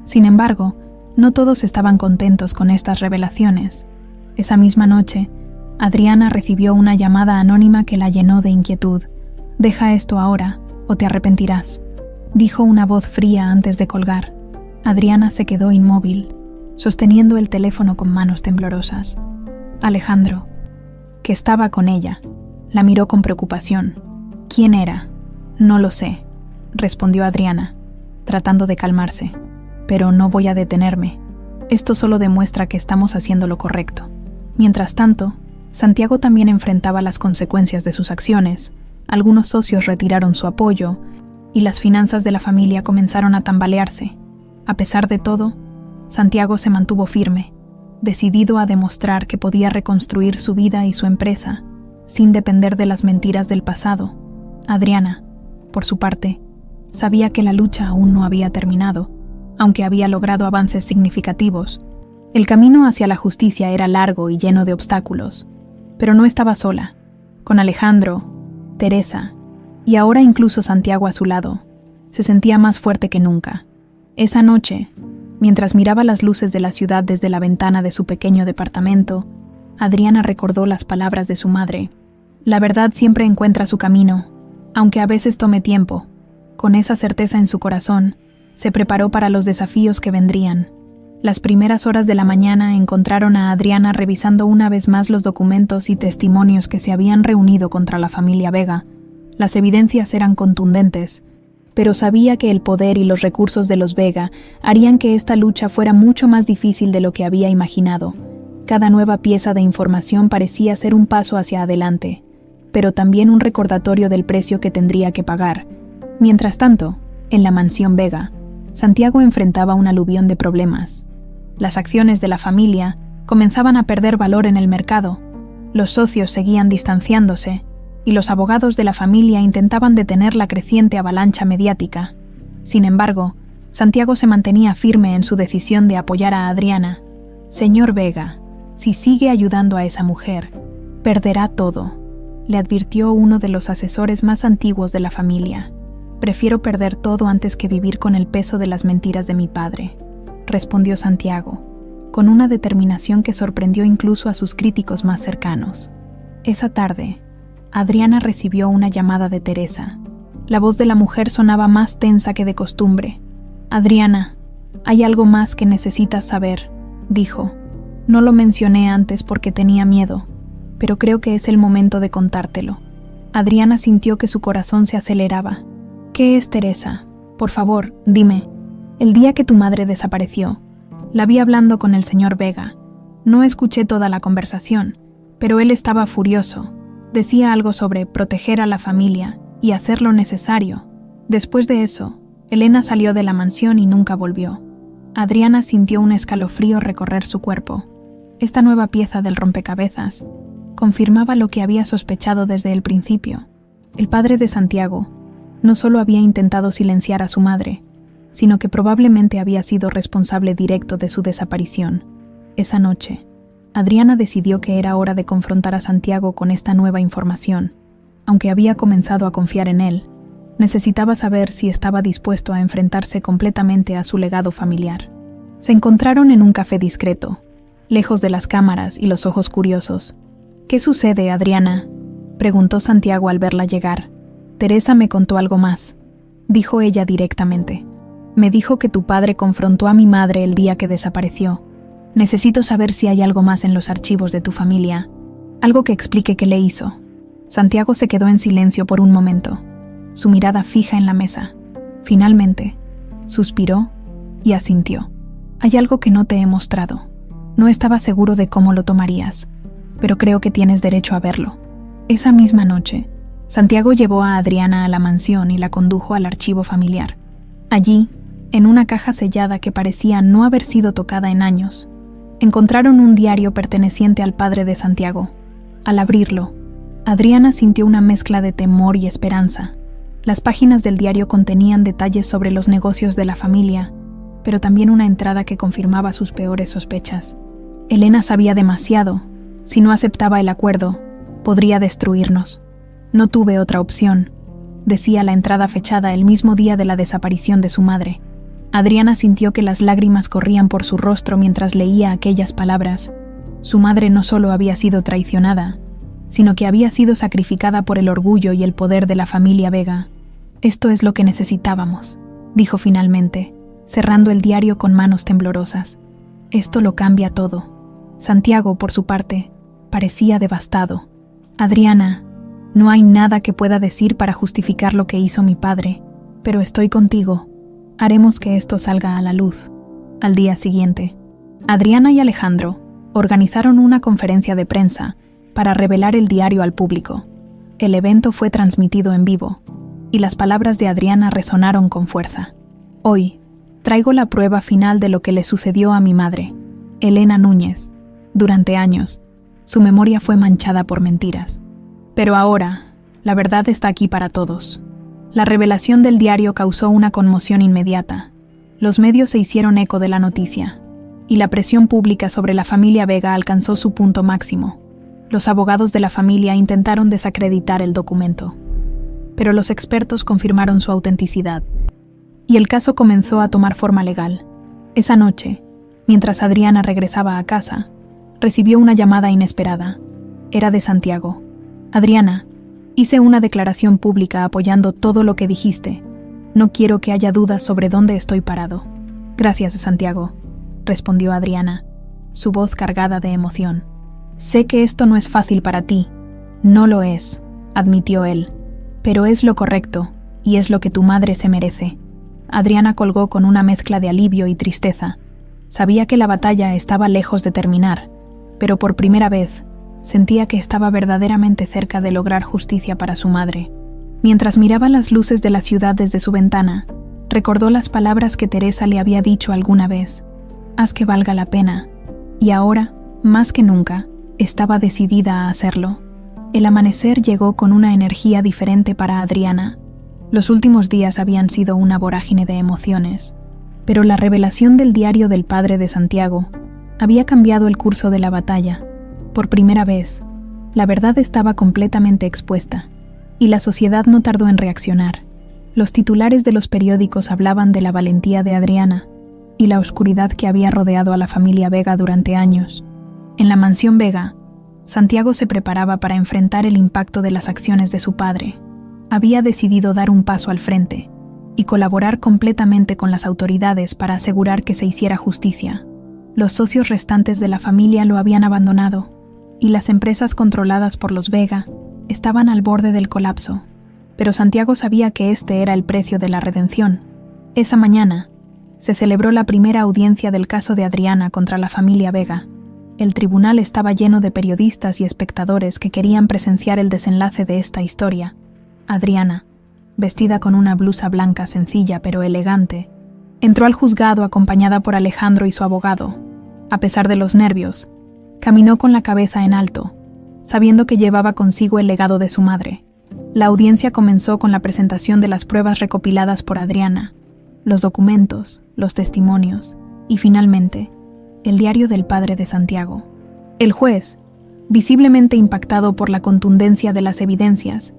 [SPEAKER 1] Sin embargo, no todos estaban contentos con estas revelaciones. Esa misma noche, Adriana recibió una llamada anónima que la llenó de inquietud. «Deja esto ahora, o te arrepentirás», dijo una voz fría antes de colgar. Adriana se quedó inmóvil, sosteniendo el teléfono con manos temblorosas. Alejandro, que estaba con ella, la miró con preocupación. «¿Quién era?» «No lo sé», respondió Adriana, tratando de calmarse. «Pero no voy a detenerme. Esto solo demuestra que estamos haciendo lo correcto». Mientras tanto, Santiago también enfrentaba las consecuencias de sus acciones. Algunos socios retiraron su apoyo y las finanzas de la familia comenzaron a tambalearse. A pesar de todo, Santiago se mantuvo firme, decidido a demostrar que podía reconstruir su vida y su empresa, sin depender de las mentiras del pasado. Adriana, por su parte, sabía que la lucha aún no había terminado, aunque había logrado avances significativos. El camino hacia la justicia era largo y lleno de obstáculos, pero no estaba sola. Con Alejandro, Teresa y ahora incluso Santiago a su lado, se sentía más fuerte que nunca. Esa noche, mientras miraba las luces de la ciudad desde la ventana de su pequeño departamento, Adriana recordó las palabras de su madre. «La verdad siempre encuentra su camino, aunque a veces tome tiempo». Con esa certeza en su corazón, se preparó para los desafíos que vendrían. Las primeras horas de la mañana encontraron a Adriana revisando una vez más los documentos y testimonios que se habían reunido contra la familia Vega. Las evidencias eran contundentes, pero sabía que el poder y los recursos de los Vega harían que esta lucha fuera mucho más difícil de lo que había imaginado. Cada nueva pieza de información parecía ser un paso hacia adelante, pero también un recordatorio del precio que tendría que pagar. Mientras tanto, en la mansión Vega, Santiago enfrentaba un aluvión de problemas. Las acciones de la familia comenzaban a perder valor en el mercado, los socios seguían distanciándose, y los abogados de la familia intentaban detener la creciente avalancha mediática. Sin embargo, Santiago se mantenía firme en su decisión de apoyar a Adriana. «Señor Vega, si sigue ayudando a esa mujer, perderá todo», le advirtió uno de los asesores más antiguos de la familia. «Prefiero perder todo antes que vivir con el peso de las mentiras de mi padre», respondió Santiago, con una determinación que sorprendió incluso a sus críticos más cercanos. Esa tarde, Adriana recibió una llamada de Teresa. La voz de la mujer sonaba más tensa que de costumbre. «Adriana, hay algo más que necesitas saber», dijo. «No lo mencioné antes porque tenía miedo, pero creo que es el momento de contártelo». Adriana sintió que su corazón se aceleraba. «¿Qué es, Teresa? Por favor, dime». «El día que tu madre desapareció, la vi hablando con el señor Vega. No escuché toda la conversación, pero él estaba furioso. Decía algo sobre proteger a la familia y hacer lo necesario. Después de eso, Elena salió de la mansión y nunca volvió». Adriana sintió un escalofrío recorrer su cuerpo. Esta nueva pieza del rompecabezas confirmaba lo que había sospechado desde el principio. El padre de Santiago no solo había intentado silenciar a su madre, sino que probablemente había sido responsable directo de su desaparición. Esa noche, Adriana decidió que era hora de confrontar a Santiago con esta nueva información. Aunque había comenzado a confiar en él, necesitaba saber si estaba dispuesto a enfrentarse completamente a su legado familiar. Se encontraron en un café discreto, lejos de las cámaras y los ojos curiosos. «¿Qué sucede, Adriana?», preguntó Santiago al verla llegar. «Teresa me contó algo más», dijo ella directamente. «Me dijo que tu padre confrontó a mi madre el día que desapareció. Necesito saber si hay algo más en los archivos de tu familia, algo que explique qué le hizo». Santiago se quedó en silencio por un momento. su mirada fija en la mesa. Finalmente, suspiró y asintió. Hay algo que no te he mostrado. No estaba seguro de cómo lo tomarías, pero creo que tienes derecho a verlo. Esa misma noche, Santiago llevó a Adriana a la mansión y la condujo al archivo familiar. Allí, en una caja sellada que parecía no haber sido tocada en años, encontraron un diario perteneciente al padre de Santiago. Al abrirlo, Adriana sintió una mezcla de temor y esperanza. Las páginas del diario contenían detalles sobre los negocios de la familia, pero también una entrada que confirmaba sus peores sospechas. Elena sabía demasiado. Si no aceptaba el acuerdo, podría destruirnos. No tuve otra opción, decía la entrada fechada el mismo día de la desaparición de su madre. Adriana sintió que las lágrimas corrían por su rostro mientras leía aquellas palabras. Su madre no solo había sido traicionada, sino que había sido sacrificada por el orgullo y el poder de la familia Vega. Esto es lo que necesitábamos, dijo finalmente, cerrando el diario con manos temblorosas. Esto lo cambia todo. Santiago, por su parte, parecía devastado. Adriana, no hay nada que pueda decir para justificar lo que hizo mi padre, pero estoy contigo. Haremos que esto salga a la luz. Al día siguiente, Adriana y Alejandro organizaron una conferencia de prensa para revelar el diario al público. El evento fue transmitido en vivo, y las palabras de Adriana resonaron con fuerza. Hoy, traigo la prueba final de lo que le sucedió a mi madre, Elena Núñez. Durante años, su memoria fue manchada por mentiras. Pero ahora, la verdad está aquí para todos. La revelación del diario causó una conmoción inmediata. Los medios se hicieron eco de la noticia, y la presión pública sobre la familia Vega alcanzó su punto máximo. Los abogados de la familia intentaron desacreditar el documento, pero los expertos confirmaron su autenticidad, y el caso comenzó a tomar forma legal. Esa noche, mientras Adriana regresaba a casa, recibió una llamada inesperada. Era de Santiago. Adriana, hice una declaración pública apoyando todo lo que dijiste. No quiero que haya dudas sobre dónde estoy parado. Gracias, Santiago, respondió Adriana, su voz cargada de emoción. Sé que esto no es fácil para ti. No lo es, admitió él, pero es lo correcto y es lo que tu madre se merece. Adriana colgó con una mezcla de alivio y tristeza. Sabía que la batalla estaba lejos de terminar, pero por primera vez sentía que estaba verdaderamente cerca de lograr justicia para su madre. Mientras miraba las luces de la ciudad desde su ventana, recordó las palabras que Teresa le había dicho alguna vez. Haz que valga la pena. Y ahora, más que nunca, estaba decidida a hacerlo. El amanecer llegó con una energía diferente para Adriana. Los últimos días habían sido una vorágine de emociones, pero la revelación del diario del padre de Santiago había cambiado el curso de la batalla. Por primera vez, la verdad estaba completamente expuesta, y la sociedad no tardó en reaccionar. Los titulares de los periódicos hablaban de la valentía de Adriana y la oscuridad que había rodeado a la familia Vega durante años. En la mansión Vega, Santiago se preparaba para enfrentar el impacto de las acciones de su padre. Había decidido dar un paso al frente y colaborar completamente con las autoridades para asegurar que se hiciera justicia. Los socios restantes de la familia lo habían abandonado, y las empresas controladas por los Vega estaban al borde del colapso. Pero Santiago sabía que este era el precio de la redención. Esa mañana, se celebró la primera audiencia del caso de Adriana contra la familia Vega. El tribunal estaba lleno de periodistas y espectadores que querían presenciar el desenlace de esta historia. Adriana, vestida con una blusa blanca sencilla pero elegante, entró al juzgado acompañada por Alejandro y su abogado. A pesar de los nervios, caminó con la cabeza en alto, sabiendo que llevaba consigo el legado de su madre. La audiencia comenzó con la presentación de las pruebas recopiladas por Adriana, los documentos, los testimonios y, finalmente, el diario del padre de Santiago. El juez, visiblemente impactado por la contundencia de las evidencias,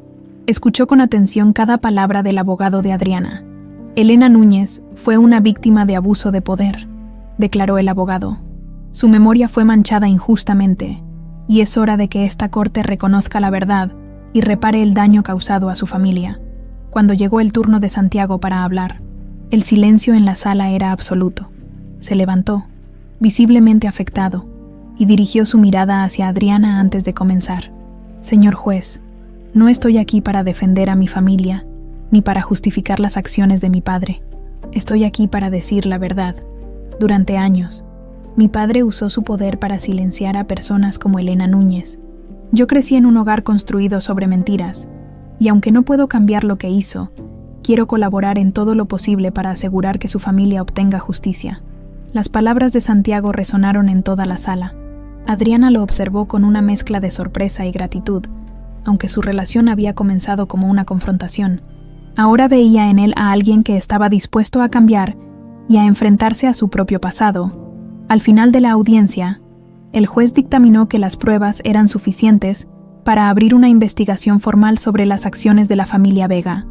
[SPEAKER 1] escuchó con atención cada palabra del abogado de Adriana. Elena Núñez fue una víctima de abuso de poder, declaró el abogado. Su memoria fue manchada injustamente, y es hora de que esta corte reconozca la verdad y repare el daño causado a su familia. Cuando llegó el turno de Santiago para hablar, el silencio en la sala era absoluto. Se levantó, visiblemente afectado, y dirigió su mirada hacia Adriana antes de comenzar. Señor juez, no estoy aquí para defender a mi familia, ni para justificar las acciones de mi padre. Estoy aquí para decir la verdad. Durante años, mi padre usó su poder para silenciar a personas como Elena Núñez. Yo crecí en un hogar construido sobre mentiras, y aunque no puedo cambiar lo que hizo, quiero colaborar en todo lo posible para asegurar que su familia obtenga justicia. Las palabras de Santiago resonaron en toda la sala. Adriana lo observó con una mezcla de sorpresa y gratitud. Aunque su relación había comenzado como una confrontación, ahora veía en él a alguien que estaba dispuesto a cambiar y a enfrentarse a su propio pasado. Al final de la audiencia, el juez dictaminó que las pruebas eran suficientes para abrir una investigación formal sobre las acciones de la familia Vega.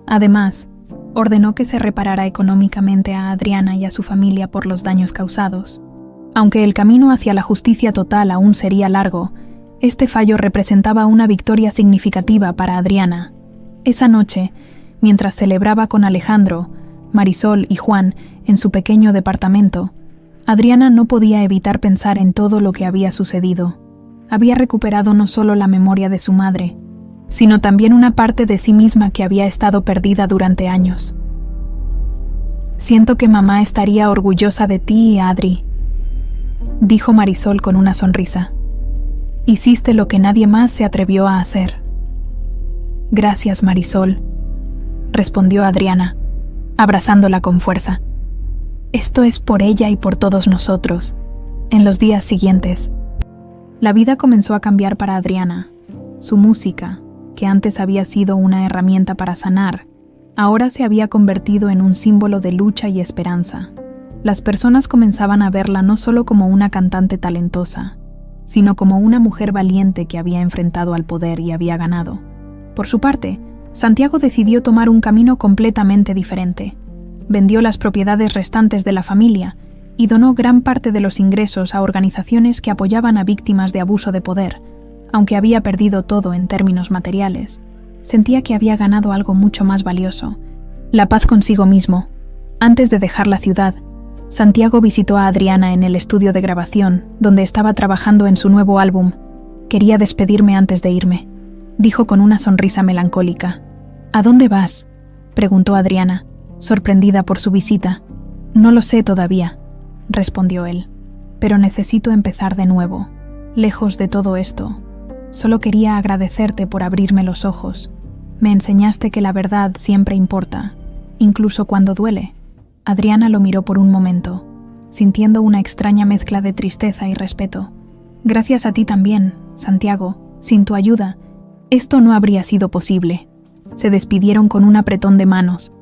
[SPEAKER 1] Además, ordenó que se reparara económicamente a Adriana y a su familia por los daños causados. Aunque el camino hacia la justicia total aún sería largo, este fallo representaba una victoria significativa para Adriana. Esa noche, mientras celebraba con Alejandro, Marisol y Juan en su pequeño departamento, Adriana no podía evitar pensar en todo lo que había sucedido. Había recuperado no solo la memoria de su madre, sino también una parte de sí misma que había estado perdida durante años. «Siento que mamá estaría orgullosa de ti, Adri», dijo Marisol con una sonrisa. «Hiciste lo que nadie más se atrevió a hacer». «Gracias, Marisol», respondió Adriana, abrazándola con fuerza. «Esto es por ella y por todos nosotros». En los días siguientes, la vida comenzó a cambiar para Adriana. Su música, que antes había sido una herramienta para sanar, ahora se había convertido en un símbolo de lucha y esperanza. Las personas comenzaban a verla no solo como una cantante talentosa, sino como una mujer valiente que había enfrentado al poder y había ganado. Por su parte, Santiago decidió tomar un camino completamente diferente. Vendió las propiedades restantes de la familia y donó gran parte de los ingresos a organizaciones que apoyaban a víctimas de abuso de poder. Aunque había perdido todo en términos materiales, sentía que había ganado algo mucho más valioso: la paz consigo mismo. Antes de dejar la ciudad, Santiago visitó a Adriana en el estudio de grabación, donde estaba trabajando en su nuevo álbum. «Quería despedirme antes de irme», dijo con una sonrisa melancólica. «¿A dónde vas?», preguntó Adriana, sorprendida por su visita. «No lo sé todavía», respondió él, «pero necesito empezar de nuevo, lejos de todo esto. Solo quería agradecerte por abrirme los ojos. Me enseñaste que la verdad siempre importa, incluso cuando duele». Adriana lo miró por un momento, sintiendo una extraña mezcla de tristeza y respeto. «Gracias a ti también, Santiago. Sin tu ayuda, esto no habría sido posible». Se despidieron con un apretón de manos,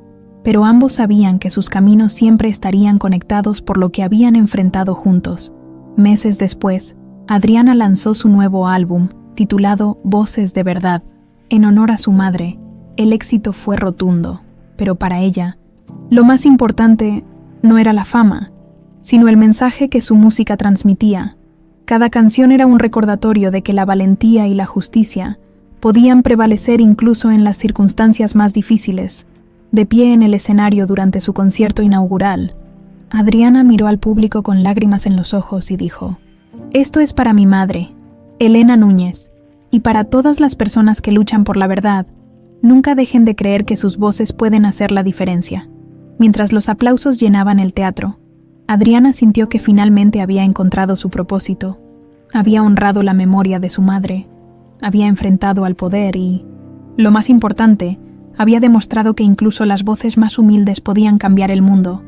[SPEAKER 1] pero ambos sabían que sus caminos siempre estarían conectados por lo que habían enfrentado juntos. Meses después, Adriana lanzó su nuevo álbum, titulado Voces de Verdad. En honor a su madre, el éxito fue rotundo, pero para ella, lo más importante no era la fama, sino el mensaje que su música transmitía. Cada canción era un recordatorio de que la valentía y la justicia podían prevalecer incluso en las circunstancias más difíciles. De pie en el escenario durante su concierto inaugural, Adriana miró al público con lágrimas en los ojos y dijo: «Esto es para mi madre, Elena Núñez, y para todas las personas que luchan por la verdad. Nunca dejen de creer que sus voces pueden hacer la diferencia». Mientras los aplausos llenaban el teatro, Adriana sintió que finalmente había encontrado su propósito. Había honrado la memoria de su madre, había enfrentado al poder y, lo más importante, había demostrado que incluso las voces más humildes podían cambiar el mundo.